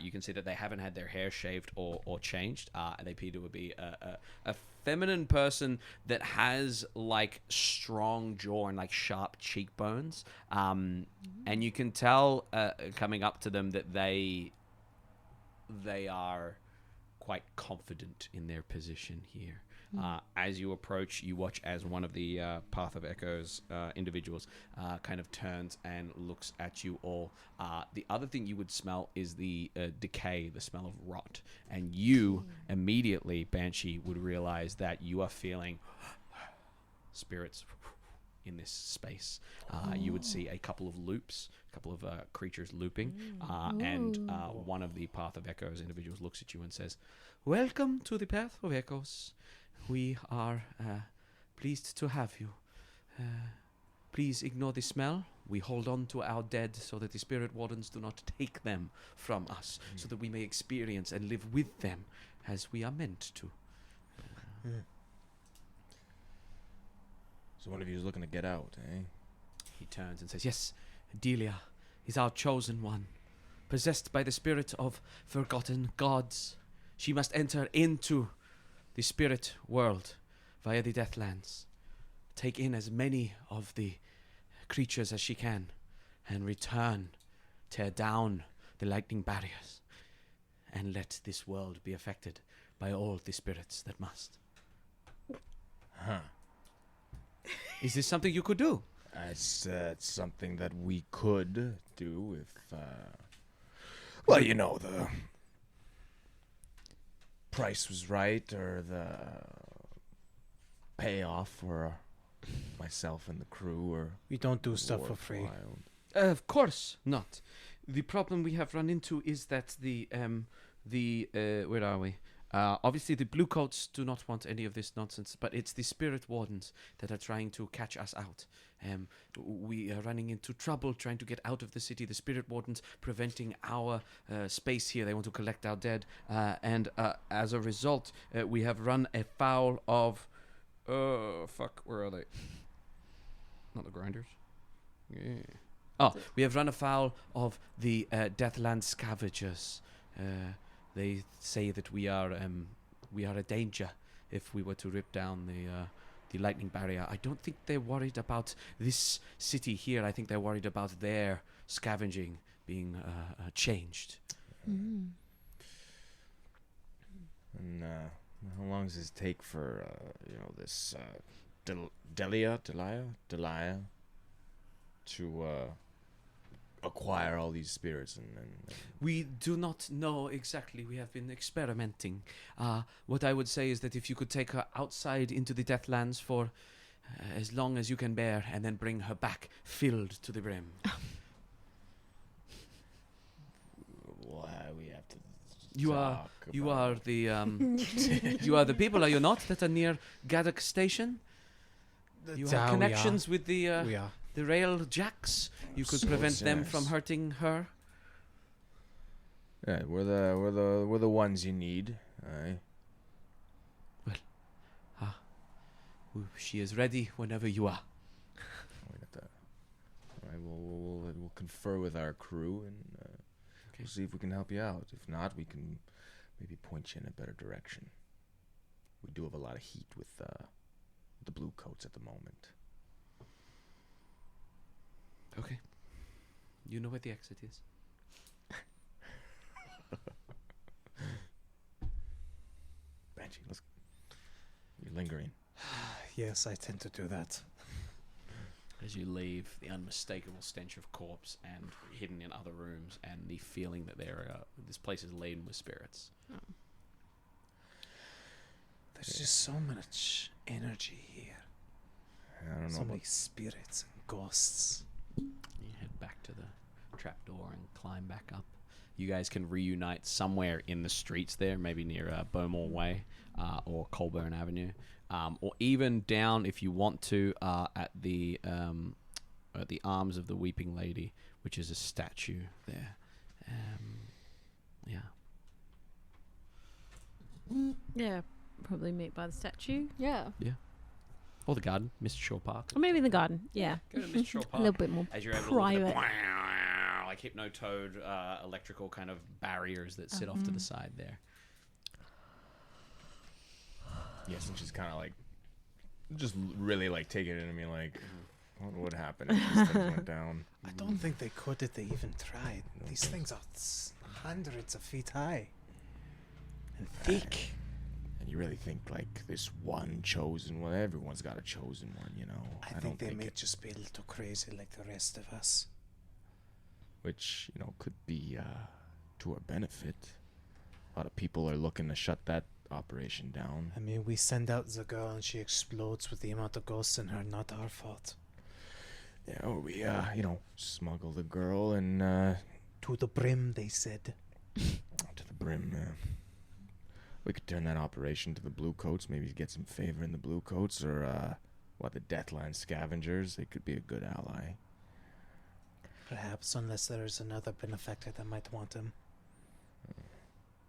You can see that they haven't had their hair shaved or changed. They appear to be a feminine person that has like strong jaw and like sharp cheekbones, and you can tell coming up to them that they are quite confident in their position here. As you approach, you watch as one of the Path of Echoes individuals kind of turns and looks at you all. The other thing you would smell is the decay, the smell of rot. And you immediately, Banshee, would realize that you are feeling spirits in this space. You would see a couple of loops, a couple of creatures looping, and one of the Path of Echoes individuals looks at you and says, "Welcome to the Path of Echoes. We are pleased to have you. Please ignore the smell. We hold on to our dead so that the spirit wardens do not take them from us, so that we may experience and live with them as we are meant to." So one of you is looking to get out, eh? He turns and says, "Yes, Delia is our chosen one, possessed by the spirit of forgotten gods. She must enter into the spirit world via the Deathlands, take in as many of the creatures as she can, and return, tear down the lightning barriers, and let this world be affected by all the spirits that must." Huh. Is this something you could do? I said something that we could do if, well, you know, the price was right, or the payoff for myself and the crew, or We don't do stuff for free. worthwhile. Of course not. The problem we have run into is that where are we? Obviously the bluecoats do not want any of this nonsense, but it's the spirit wardens that are trying to catch us out. We are running into trouble trying to get out of the city. The spirit wardens preventing our space here. They want to collect our dead, and as a result, we have run afoul of. Where are they? Not the grinders. Yeah. Oh, we have run afoul of the Deathland Scavengers. They say that we are a danger if we were to rip down the lightning barrier. I don't think they're worried about this city here. I think they're worried about their scavenging being changed. And how long does this take for this Delia to acquire all these spirits and We do not know exactly. We have been experimenting. What I would say is that if you could take her outside into the Deathlands for as long as you can bear, and then bring her back filled to the brim. why we have to You are talk you about are the you are the people, are you not, that are near Gaddock Station? You have connections with the We are. the rail jacks. You could prevent them from hurting her. Yeah, we're the ones you need. Aye. She is ready whenever you are. We got that. All right, we'll confer with our crew, and we'll see if we can help you out. If not, we can maybe point you in a better direction. We do have a lot of heat with the blue coats at the moment. Okay. You know where the exit is. Banshee, you're lingering. Yes, I tend to do that. As you leave, the unmistakable stench of corpse and hidden in other rooms, and the feeling that this place is laden with spirits. There's just so much energy here. I don't So know. many spirits and ghosts. You head back to the trapdoor and climb back up. You guys can reunite somewhere in the streets there, maybe near Bowmore Way or Colburn Avenue, or even down, if you want to, at the arms of the Weeping Lady, which is a statue there. Yeah. Yeah, probably meet by the statue. Yeah. Or the garden, Mr. Shore Park. Or maybe in the garden. Yeah. Go to Mr. Shore A Park. little bit more As you're able private. to look at the like hypnotoad electrical kind of barriers that sit off to the side there. Yes, and she's kind of like, just really like taking it in me, like, what would happen if these things went down? I don't think they could if they even tried. These things are hundreds of feet high. And thick. And you really think like this one chosen one? Everyone's got a chosen one, you know. I think they may just be a little crazy like the rest of us. Which, you know, could be to our benefit. A lot of people are looking to shut that operation down. I mean, we send out the girl and she explodes with the amount of ghosts in her. Not our fault. Yeah, or we, smuggle the girl and, To the brim, they said. to the brim, We could turn that operation to the blue coats, maybe get some favor in the blue coats, or, the Deathland Scavengers. They could be a good ally. Perhaps, unless there's another benefactor that might want him.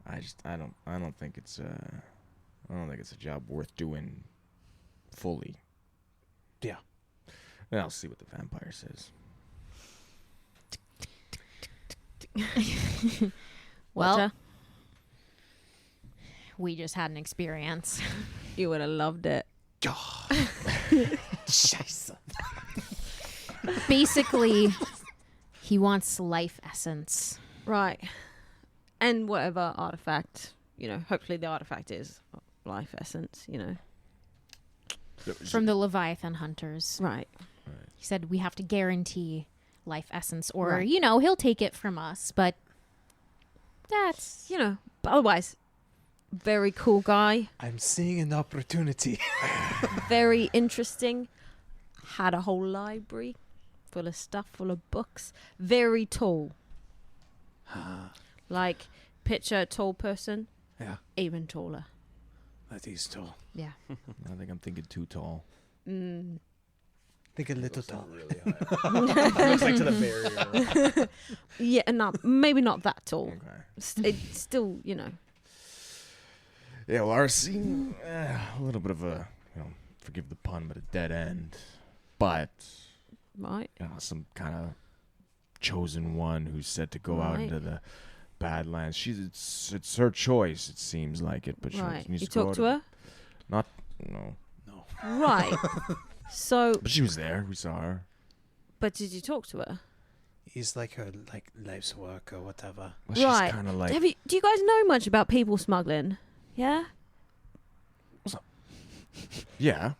I don't think it's a job worth doing fully. Yeah. And I'll see what the vampire says. Well, Watcha? we just had an experience. You would have loved it. Scheiße. Basically, he wants life essence. Right. And whatever artifact, hopefully the artifact is life essence, From the Leviathan hunters. Right. He said we have to guarantee life essence, or, Right. he'll take it from us, but that's... But otherwise, very cool guy, I'm seeing an opportunity. very interesting, had a whole library full of stuff, full of books, very tall. Like, picture a tall person, Yeah, even taller. that is tall. Yeah. I think I'm thinking too tall. Think a little tall. Really high. Looks like to the barrier. Yeah, maybe not that tall. Okay. It's still, Yeah, well, our scene, a little bit of a, forgive the pun, but a dead end. But, right. some kind of chosen one who's set to go out Right. into the Badlands. It's her choice, it seems like it, but Right. she needs You to go talked to out her? No. Right. So, But she was there. We saw her. but did you talk to her? He's like her life's work or whatever. Well, Right. she's kind of like... Do you guys know much about people smuggling? Yeah? Yeah.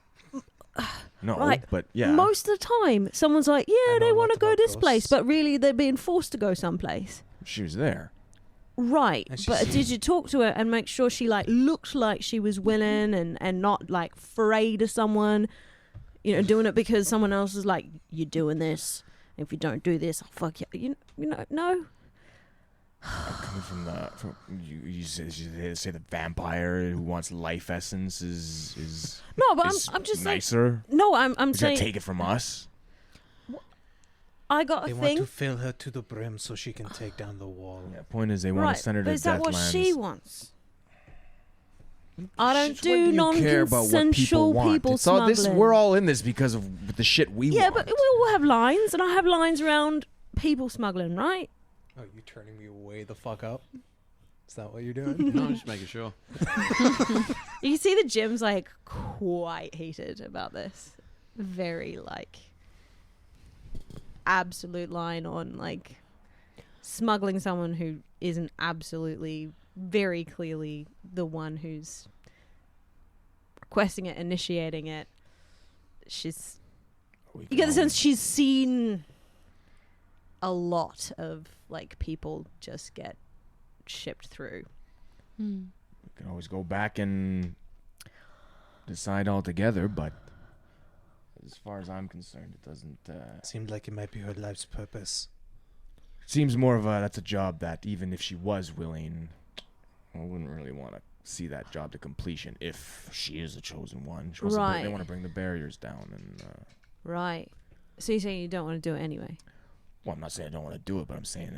No, Right. but yeah. Most of the time, someone's like, I yeah, know they a want to lot go about this place, ghosts. but really they're being forced to go someplace. She was there. Right. And she's But seen- did you talk to her and make sure she looked like she was willing and not afraid of someone, doing it because someone else is like, you're doing this. If you don't do this, I'll fuck you. No. Coming from you say the vampire who wants life essence is No, but is I'm just saying. nicer. No, I'm He's gonna saying take it from us. I got They a want thing. to fill her to the brim so she can take down the wall. Yeah, point is they want Right, to send her but to is that what Deathlands. she wants? I don't Shit, when do you care about what non-consensual want? people It's all this. smuggling. We're all in this because of the shit we Yeah, want. but we all have lines, and I have lines around people smuggling, right? Oh, you turning me way the fuck up? Is that what you're doing? No, I'm just making sure. You can see the Jim's quite heated about this. Very absolute line on smuggling someone who isn't absolutely very clearly the one who's requesting it, initiating it. You get the sense she's seen a lot of people just get shipped through. We can always go back and decide all together, but as far as I'm concerned, it doesn't. Seemed like it might be her life's purpose. Seems more of that's a job that even if she was willing, I wouldn't really want to see that job to completion if she is the chosen one. She wants to Right. they want to bring the barriers down, and Right. So you're saying you don't want to do it anyway? well, I'm not saying I don't want to do it, but I'm saying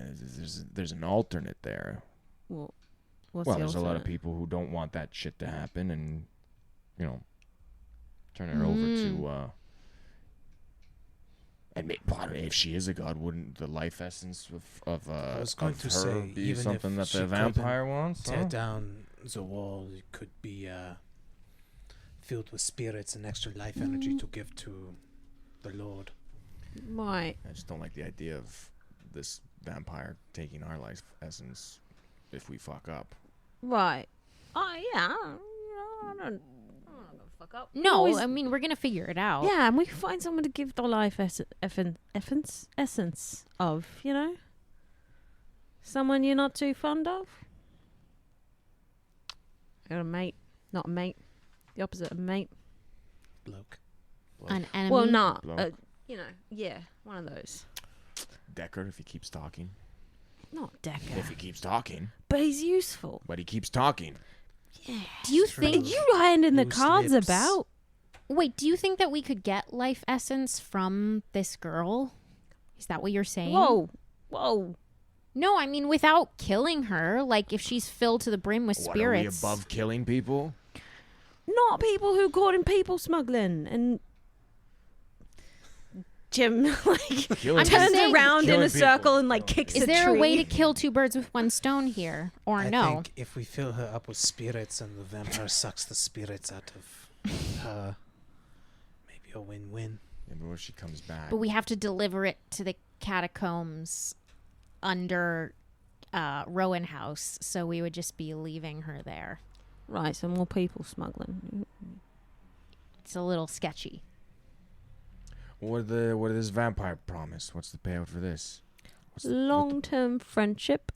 there's an alternate there. Well, what's Well, the there's a lot of alternate? people who don't want that shit to happen, and turn her over to. And if she is a god, wouldn't the life essence of I was going of to her say, be even something if that she the couldn't vampire wants? Tear Huh? down the wall. It could be filled with spirits and extra life energy to give to the Lord. Right. I just don't like the idea of this vampire taking our life essence if we fuck up. Right. Oh, yeah. I don't fuck up. No, Always- I mean, we're going to figure it out. Yeah, and we can find someone to give the life essence of, Someone you're not too fond of. Got a mate. Not a mate. The opposite of mate. Bloke. An enemy. Well, not. Bloke. Yeah, one of those. Decker, if he keeps talking. Not Decker. If he keeps talking. But he's useful. But he keeps talking. Yeah. Do you Are think? you handing the Loose cards lips. about? Wait, do you think that we could get life essence from this girl? Is that what you're saying? Whoa. No, I mean without killing her. Like if she's filled to the brim with What, are we spirits. above killing people? Not people who caught in people smuggling. And Jim, Killing turns saying- around in Killing a circle people. and, kicks Is a there tree. a way to kill two birds with one stone here, or I no? think if we fill her up with spirits and the vampire sucks the spirits out of her, maybe a win-win. Yeah, but what if she comes back? But we have to deliver it to the catacombs under Rowan House, so we would just be leaving her there. Right, so more people smuggling. It's a little sketchy. What did this vampire promise? What's the payout for this? What's the- Long-term friendship,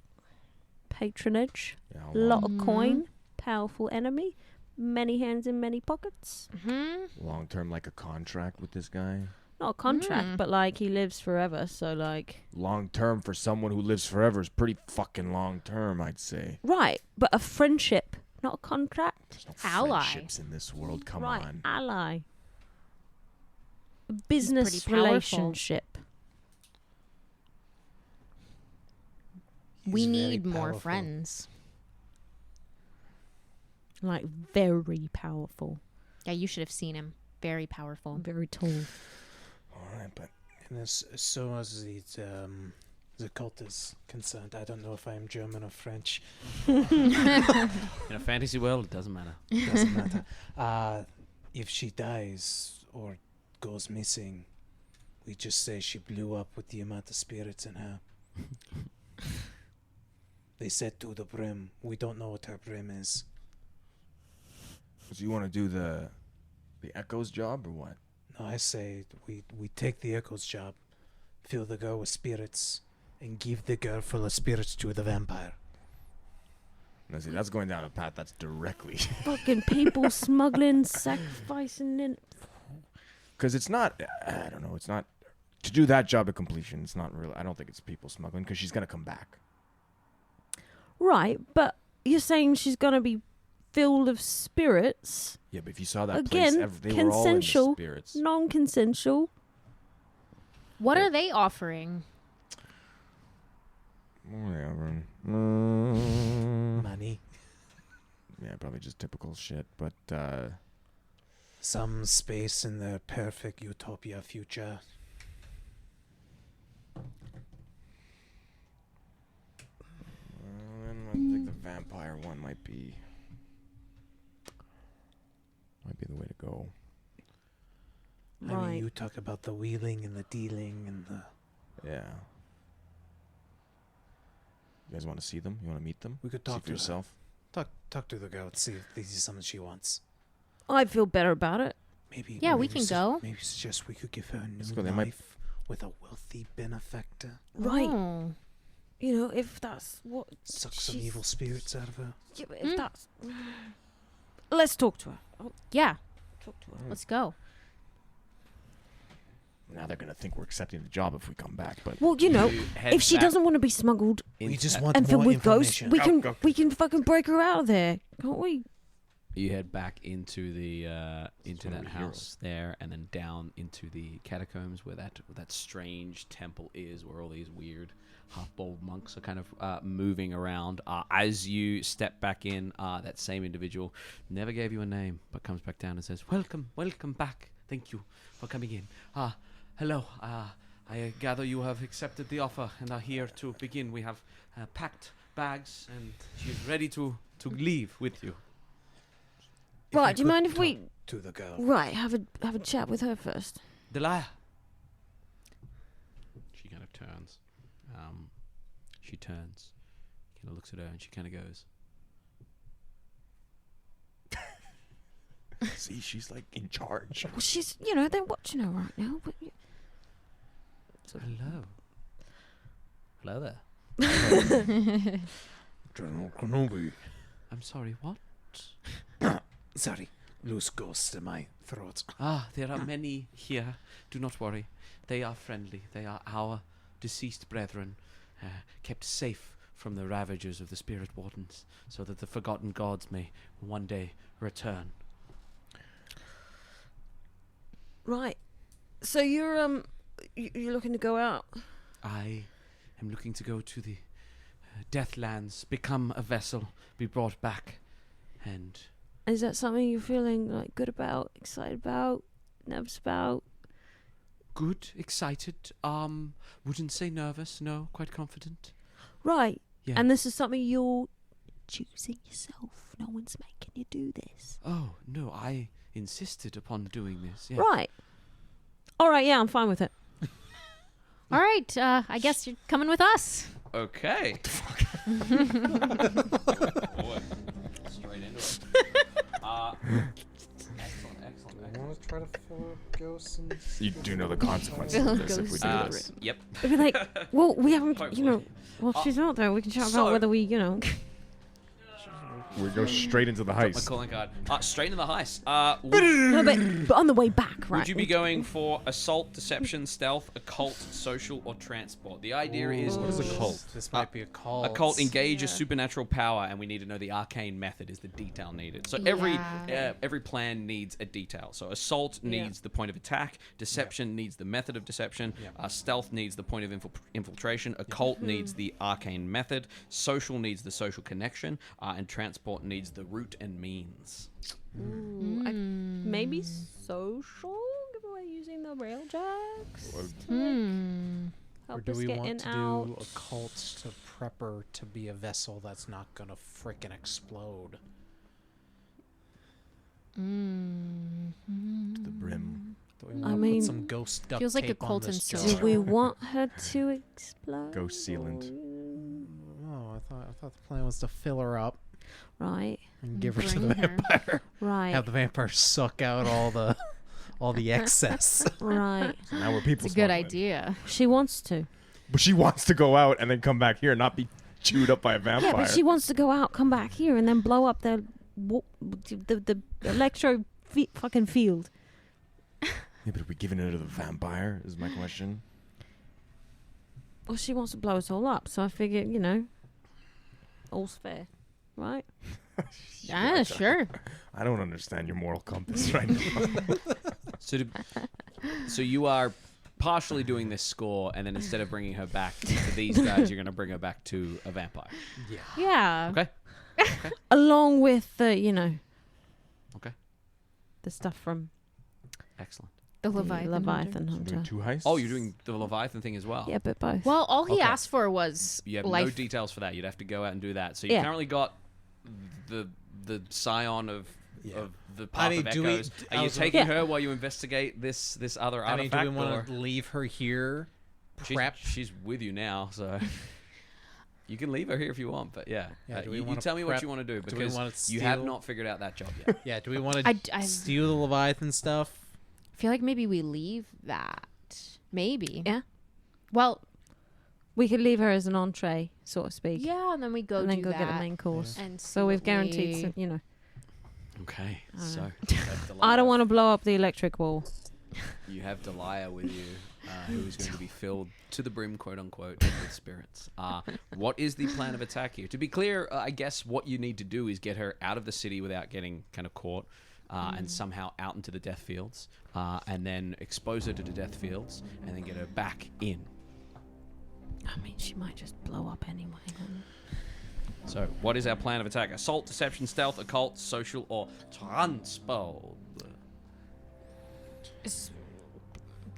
patronage, Yeah, how lot long? of coin, powerful enemy, many hands in many pockets. Mm-hmm. Long term, like a contract with this guy. Not a contract, Mm. but he lives forever. So Long term for someone who lives forever is pretty fucking long term, I'd say. right, but a friendship, not a contract. There's no Ally. friendships in this world. Come right, on. ally. A business pretty powerful. relationship. We He's very need more powerful. friends. Very powerful, Yeah, you should have seen him. Very powerful. very tall. All right, but And as so as the cult is concerned, I don't know if I am German or French. In a fantasy world, it doesn't matter. Doesn't matter. If she dies or goes missing, we just say she blew up with the amount of spirits in her. They said to the brim. We don't know what her brim is. so you want to do the Echo's job or what? No, I say we take the Echo's job, fill the girl with spirits, and give the girl full of spirits to the vampire. No, see, that's going down a path that's directly. Fucking people smuggling, sacrificing. Because it's not, I don't know, it's not, to do that job at completion, it's not really, I don't think it's people smuggling, because she's going to come back. Right, but you're saying she's gonna be filled of spirits, Yeah, but if you saw that Again, place, they were all in the consensual. spirits. non-consensual. What are they offering? Whatever. Money. Yeah, probably just typical shit, but, Some space in their perfect utopia future. I think the vampire one might be the way to go. I Right. mean, you talk about the wheeling and the dealing and the... Yeah. You guys want to see them? You want to meet them? We could See talk for to her. yourself. Talk to the girl and see if this is something she wants. I feel better about it. Maybe. Yeah, we maybe can su- go. Maybe suggest we could give her a Let's new go, they might- life with a wealthy benefactor. Right. Oh. You know, if that's what. Suck some she's- evil spirits out of her. Yeah, but if that's. Let's talk to her. Yeah, Talk to her. let's go. Now they're going to think we're accepting the job if we come back, but Well, you know, head if she back doesn't want to be smuggled We just into- want and filled more with ghosts, information. we can fucking break her out of there, can't we? You head back into the into one of that the house there, and then down into the catacombs where that strange temple is, where all these weird half-bold monks are kind of moving around. As you step back in, that same individual never gave you a name, but comes back down and says, "Welcome, welcome back. Thank you for coming in. Hello. I gather you have accepted the offer and are here to begin. We have packed bags, and she's ready to leave with you." If Right, we do you could mind if talk we to the girl? right have a chat with her first? Delia. She kind of turns. She turns, kind of looks at her, and she kind of goes, see, she's like in charge. Well, she's they're watching her right now. But "Hello. Hello there. General Kenobi. I'm sorry, what? about? Sorry, loose ghost in my throat. Ah, there are many here. Do not worry. They are friendly. They are our deceased brethren, kept safe from the ravagers of the spirit wardens, so that the forgotten gods may one day return. Right. So you're looking to go out? I am looking to go to the Deathlands, become a vessel, be brought back, and... Is that something you're feeling like good about, excited about, nervous about? Good, excited, wouldn't say nervous, no, quite confident. Right. Yeah. And this is something you're choosing yourself. No one's making you do this. Oh, no, I insisted upon doing this, yeah. Right. All right, yeah, I'm fine with it. All right, I guess you're coming with us. Okay. Boy. Straight into it. Excellent. I want to try to fill up ghosts and... You do know the consequences of this if we do this. Yep. I'd be like, well, we haven't, Hopefully. she's not there. We can chat so- about whether we, We go straight into the My heist. calling card. Straight into the heist. No, but on the way back, right? Would you be going for assault, deception, stealth, occult, social, or transport? The idea is What is a cult? This might be a cult. occult engage a supernatural power, and we need to know the arcane method is the detail needed. So every plan needs a detail. So assault needs the point of attack, deception needs the method of deception, stealth needs the point of infiltration, occult needs the arcane method, social needs the social connection, and transport needs the route and means. Ooh, maybe social? Give away using the railjacks? Or do we want to do occult to prep her to be a vessel that's not going to frickin' explode? To the brim. Do we want to put some ghost duct feels like tape a on cult this in jar? Do we want her to explode? Ghost sealant. Oh, I thought the plan was to fill her up Right. and give her to the Bring her. vampire. Right. Have the vampire suck out all the excess. Right. So now we're people. It's a good smuggling. idea. She wants to. But she wants to go out and then come back here and not be chewed up by a vampire. Yeah, but she wants to go out, come back here, and then blow up the electro fucking field. Yeah, but are we giving it to the vampire? Is my question. Well, she wants to blow us all up, so I figured, all's fair, right? Yeah, sure. I don't understand your moral compass right now. So you are partially doing this score, and then instead of bringing her back to these guys, you're going to bring her back to a vampire. Yeah. Okay. Along with the, Okay. the stuff from Excellent. The the Leviathan. Hunter. Doing two heists. Oh, you're doing the Leviathan thing as well. Yeah, but both. Well, all he Okay. asked for was You have no life. details for that. You'd have to go out and do that. So you Yeah. currently got the scion of the path mean, of do we- echoes. Are I you was- taking Yeah. her while you investigate this other I mean, artifact? do we want or- to leave her here? Prep? She's with you now, so you can leave her here if you want. But yeah, Yeah, do we you wanna tell me what prep- you want to do do we because wanna you have steal- not figured out that job yet. Yeah, do we want I to I steal the Leviathan stuff? feel like maybe we leave that. Maybe. Yeah. Well, We could leave her as an entree, so to speak. yeah, and then we go and then do go that get the main course. and see So we've what guaranteed, we- some, Okay, so I don't want to blow up the electric wall. You have Delia with you, who is going to be filled to the brim, quote unquote, with spirits. What is the plan of attack here? To be clear, I guess what you need to do is get her out of the city without getting kind of caught, and somehow out into the death fields, and then expose her to the death fields, and then get her back in. I mean, she might just blow up anyway. So, what is our plan of attack? Assault, deception, stealth, occult, social, or transport?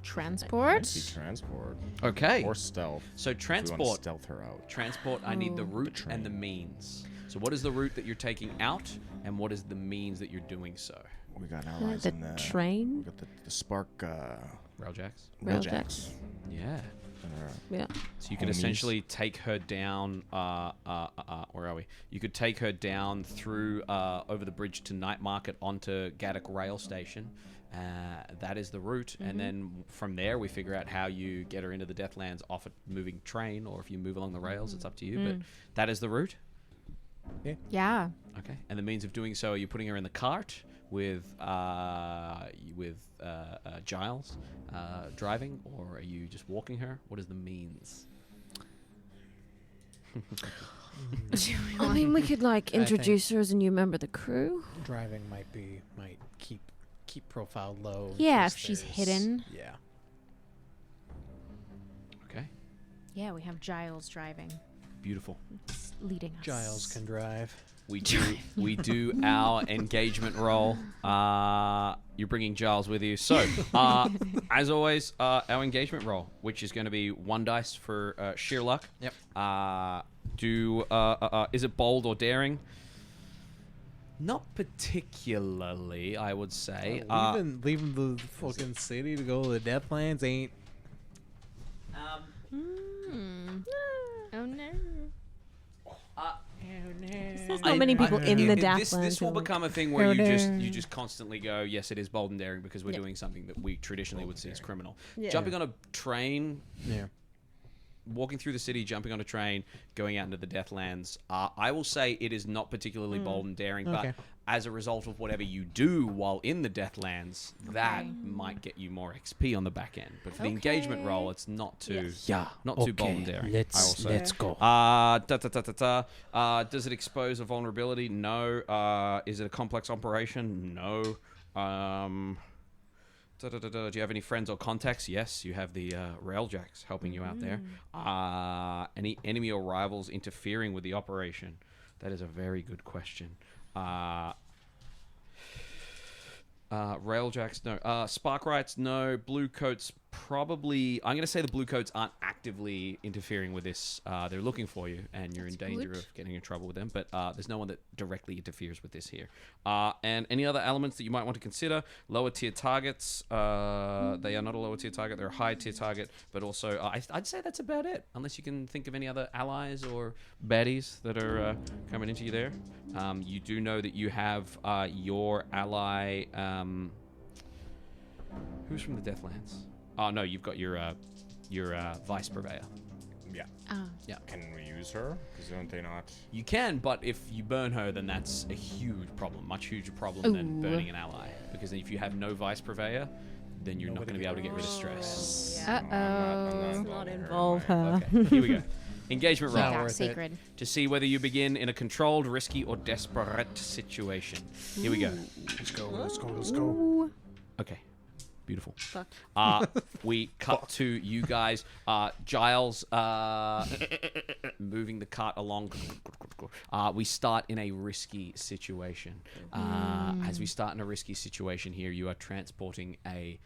Transport. Be transport. Okay. Or stealth. So If we want to transport. stealth her out. Transport, I need the route train. and the means. So what is the route that you're taking out, and what is the means that you're doing so? We got allies The in the train? We got the spark. Railjacks? Railjacks. Yeah. Yeah. So you can Homies. essentially take her down. Where are we? You could take her down through over the bridge to Night Market onto Gaddock Rail Station. That is the route, and then from there we figure out how you get her into the Deathlands off a moving train, or if you move along the rails, it's up to you. But that is the route. Yeah. Okay. And the means of doing so, are you putting her in the cart with Giles driving, or are you just walking her? What is the means? I mean, we could like I introduce her as a new member of the crew. Driving might keep profile low. in Yeah, case if she's there's- hidden. Yeah. Okay. Yeah, we have Giles driving, Beautiful. leading us. Giles can drive. We do our engagement roll. You're bringing Giles with you. So, as always, our engagement roll, which is going to be 1 dice for sheer luck. Yep. Is it bold or daring? Not particularly, I would say. Leaving the fucking city to go to the Deathlands ain't. Oh no. There's not many people in the Deathlands. This will who are like, become a thing where you just constantly go, yes, it is bold and daring because we're doing something that we traditionally would see as criminal. Yeah. Jumping on a train, Yeah. walking through the city, jumping on a train, going out into the Deathlands. I will say it is not particularly bold and daring, Okay. but as a result of whatever you do while in the Deathlands, that might get you more XP on the back end. But for the engagement roll, it's not too not too bold and daring. I will say. Let's go. Does it expose a vulnerability? No. Is it a complex operation? No. Do you have any friends or contacts? Yes, you have the Railjacks helping you out there. Any enemy or rivals interfering with the operation? That is a very good question. Railjacks, no. Sparkrights, no. Blue coats, probably. I'm going to say the blue coats aren't actively interfering with this. They're looking for you, and you're in danger of getting in trouble with them. But there's no one that directly interferes with this here. And any other elements that you might want to consider? Lower tier targets. They are not a lower tier target. They're a high tier target. But also, I'd say that's about it. Unless you can think of any other allies or baddies that are coming into you there. You do know that you have your ally. Who's from the Deathlands? Oh no, you've got your vice purveyor. Yeah. Yeah. Can we use her? Because don't they not? You can, but if you burn her, then that's a huge problem, much huger problem than burning an ally. Because if you have no vice purveyor, then you're not going to be able to get rid of stress. Uh-oh. not involve her. Okay, here we go. Engagement roll. Dark worth it. sacred. To see whether you begin in a controlled, risky, or desperate situation. Here we go. Let's go. Okay. Beautiful. We cut to you guys. Giles moving the cart along. We start in a risky situation. As we start in a risky situation here, you are transporting a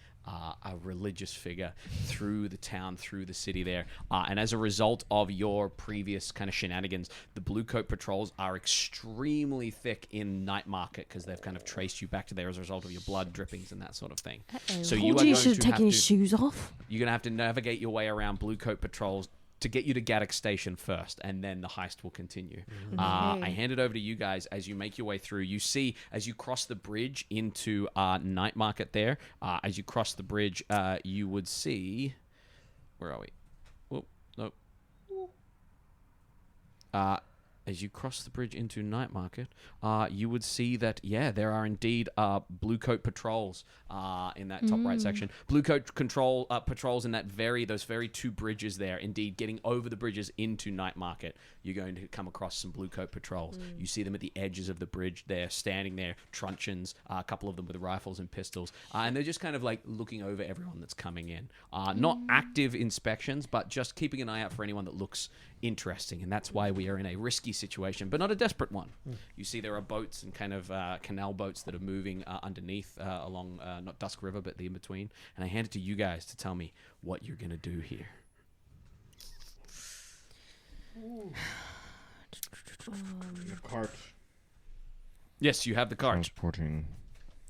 religious figure through the town, through the city there. And as a result of your previous kind of shenanigans, the Blue Coat patrols are extremely thick in Night Market because they've kind of traced you back to there as a result of your blood drippings and that sort of thing. So you are Told you going should have to taken have his to, shoes off. you're going to have to navigate your way around Blue Coat patrols to get you to Gaddock Station first, and then the heist will continue. I hand it over to you guys as you make your way through. You see, as you cross the bridge into Night Market there, as you cross the bridge, you would see... Where are we? Whoop, nope. As you cross the bridge into Night Market, you would see that, there are indeed Blue Coat patrols in that top right section. Blue Coat patrols in those very two bridges there. Indeed, getting over the bridges into Night Market, you're going to come across some Blue Coat patrols. You see them at the edges of the bridge there, standing there, truncheons, a couple of them with rifles and pistols. And they're just kind of like looking over everyone that's coming in. Not active inspections, but just keeping an eye out for anyone that looks interesting, and that's why we are in a risky situation, but not a desperate one. You see there are boats and kind of canal boats that are moving underneath along not Dusk River, but the in-between, and I hand it to you guys to tell me what you're going to do here. Cart. Yes, you have the cart, Transporting.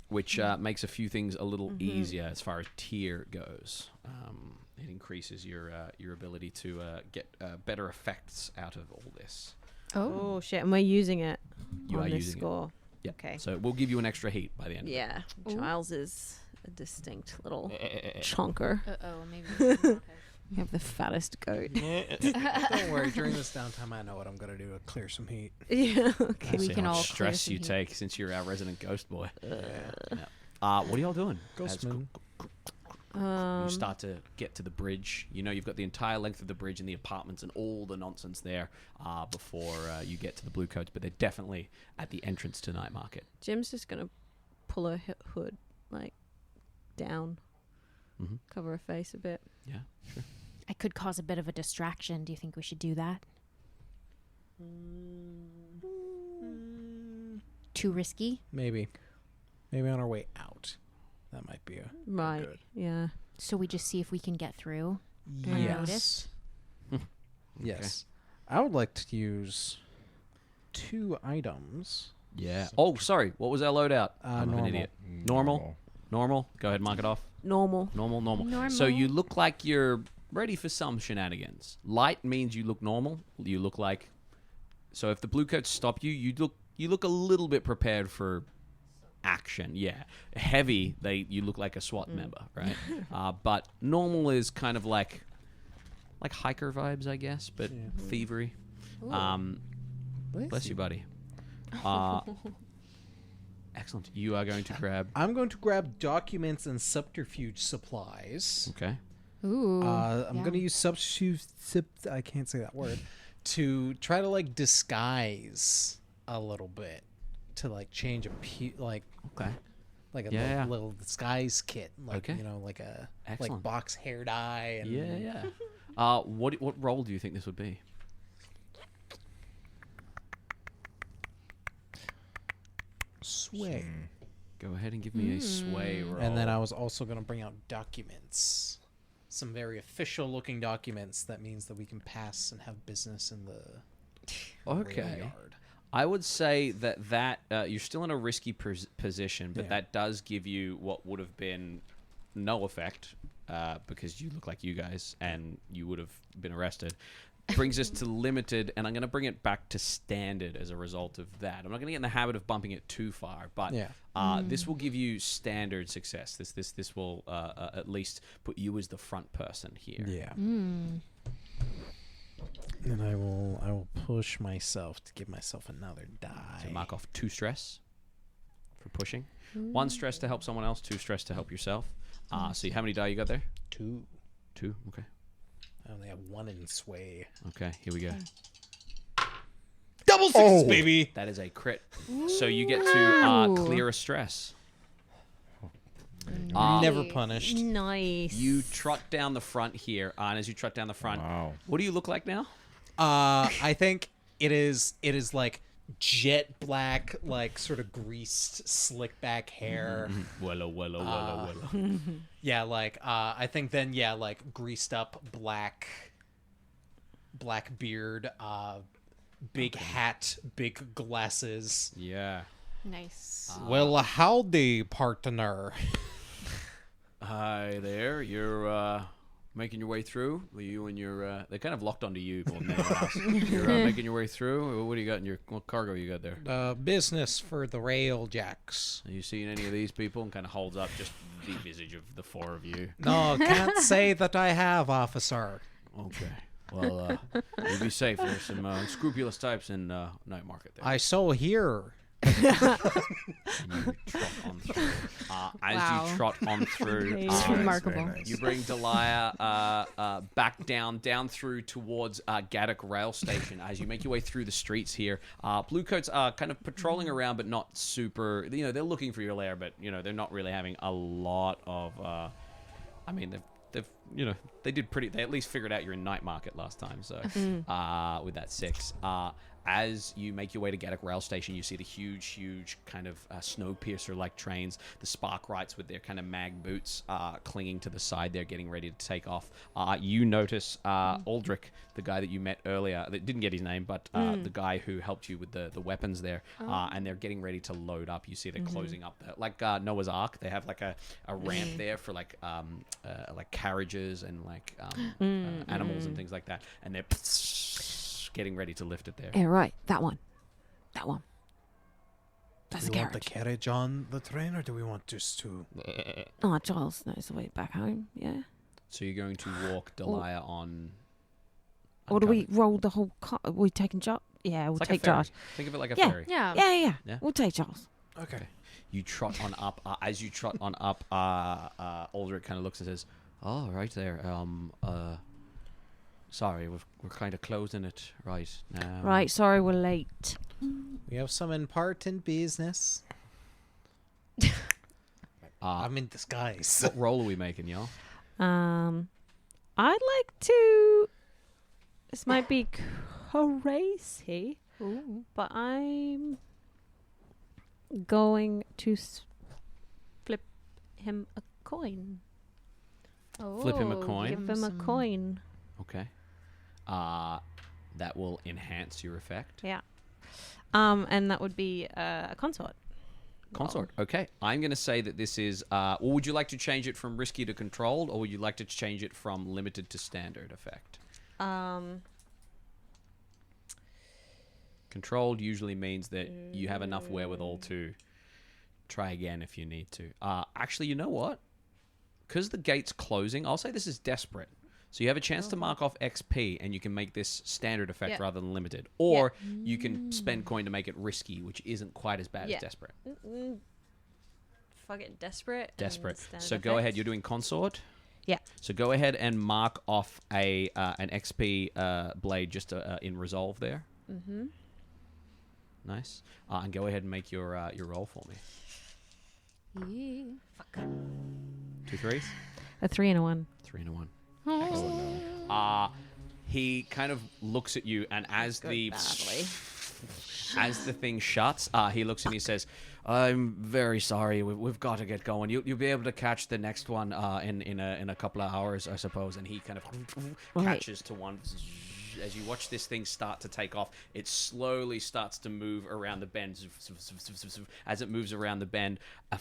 which makes a few things a little easier as far as tier goes. It increases your ability to get better effects out of all this. Oh shit! And we're using it You on are this using score. it. Yep. Okay. So we'll give you an extra heat by the end. Yeah. Giles is a distinct little chonker. Uh-oh, maybe. You have the fattest goat. Don't worry. During this downtime, I know what I'm gonna do to clear some heat. Yeah. Okay. We See can how all much clear stress some you heat. take since you're our resident ghost boy. Yeah. What are y'all doing? As Ghostman. you start to get to the bridge. You know you've got the entire length of the bridge and the apartments and all the nonsense there before you get to the blue coats, but they're definitely at the entrance to Night Market. Jim's just gonna pull her hood like down, cover her face a bit. Yeah, sure. I could cause a bit of a distraction. Do you think we should do that? Too risky? Maybe on our way out. That might be Right. good. Yeah. So we just see if we can get through. Yes. Unnoticed? Yes. I would like to use 2 items. Yeah. Oh, sorry. What was our loadout? I'm an normal. idiot. Normal. Go ahead, mark it off. Normal. Normal. So you look like you're ready for some shenanigans. Light means you look normal. You look like. So if the blue coats stop you, you look a little bit prepared for action. Yeah. Heavy, you look like a SWAT member, right? But normal is kind of like hiker vibes, I guess, but thievery. Bless you, buddy. Excellent. You are going to grab. I'm going to grab documents and subterfuge supplies. Okay. Ooh. I'm yeah. going to use subterfuge. I can't say that word. To try to like disguise a little bit, to like change like Okay. like a Yeah. little disguise kit, like Okay. like a Excellent. like box hair dye. And Yeah. What role do you think this would be? sway. Go ahead and give me a sway roll. And then I was also going to bring out documents, some very official looking documents. That means that we can pass and have business in the rail yard. I would say that you're still in a risky position, but that does give you what would have been no effect because you look like you guys and you would have been arrested. Brings us to limited, and I'm going to bring it back to standard as a result of that. I'm not going to get in the habit of bumping it too far, but this will give you standard success. This will at least put you as the front person here. Yeah. And I will push myself to give myself another die. So mark off 2 stress for pushing. 1 stress to help someone else, 2 stress to help yourself. So how many die you got there? 2. 2. Okay. I only have 1 in sway. Okay. Here we go. Double 6s, baby. That is a crit. So you get to clear a stress. Never punished. Nice. You trot down the front here, and as you trot down the front, what do you look like now? I think it is like jet black, like sort of greased, slick back hair. Wello. Yeah, like I think then like greased up black beard, big hat, big glasses. Yeah. Nice. Well, howdy, partner. Hi there. You're making your way through. You and your they're kind of locked onto you more than anyone else. You're making your way through. What do you got in your what cargo you got there? Business for the rail jacks. Are you seeing any of these people? And kind of holds up just the visage of the 4 of you. No, can't say that I have, officer. Okay. Well, you be safe. There's some unscrupulous types in Night Market there. I so hear. You trot on through. As you trot on through, It's remarkable. you bring Delia back down through towards Gaddock Rail Station. As you make your way through the streets here, Bluecoats are kind of patrolling around, but not super. You know, they're looking for your lair, but you know they're not really having a lot of. I mean, they've they did pretty. They at least figured out you're in Night Market last time. So with that 6. As you make your way to Gaddock Rail Station, you see the huge kind of Snowpiercer-like trains, the Sparkwrights with their kind of mag boots clinging to the side there, getting ready to take off. You notice Aldrich, the guy that you met earlier, that didn't get his name, but the guy who helped you with the weapons there, and they're getting ready to load up. You see they're closing up, like Noah's Ark. They have like a ramp there for like carriages and like animals and things like that, and they're getting ready to lift it there. Yeah, right. That one. That's Do the we want the carriage. carriage on the train, or do we want just to? Oh, Giles knows the way back home. Yeah. So you're going to walk Delia on. Or do we roll the whole car? Are we taking Josh? Yeah, we'll It's like take a ferry. Josh. Think of it like a Yeah. ferry. Yeah. Yeah. Yeah. We'll take Josh. Okay. You trot on up. As you trot on up, Aldrich kind of looks and says, "Oh, right there. Sorry, we're kind of closing it right now." Right, sorry we're late. We have some important business. I'm in disguise. What role are we making, y'all? I'd like to. This might be crazy, but I'm going to flip him a coin. Flip him a coin? Give him a coin. Okay. That will enhance your effect. Yeah. And that would be a consort. Consort. Okay. I'm going to say that this is. Or would you like to change it from risky to controlled, or would you like to change it from limited to standard effect? Controlled usually means that you have enough wherewithal to try again if you need to. Actually, you know what? Because the gate's closing, I'll say this is desperate. So you have a chance to mark off XP, and you can make this standard effect rather than limited. Or you can spend coin to make it risky, which isn't quite as bad as desperate. Fuck it, desperate. Desperate. So go ahead. You're doing consort. Yeah. So go ahead and mark off an XP blade just in resolve there. Mm-hmm. Nice. And go ahead and make your roll for me. Fuck. 2 3s. A 3 and a 1. 3 and a 1. Excellent. He kind of looks at you, and as the thing shuts, he looks and he says, "I'm very sorry. We've got to get going. You'll be able to catch the next one in a couple of hours, I suppose." And he kind of catches to one. As you watch this thing start to take off, it slowly starts to move around the bend. As it moves around the bend, a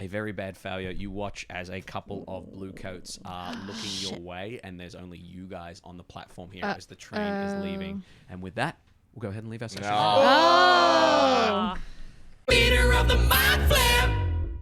very bad failure. You watch as a couple of bluecoats are looking your way, and there's only you guys on the platform here as the train is leaving. And with that, we'll go ahead and leave our session. Leader of the mind flip.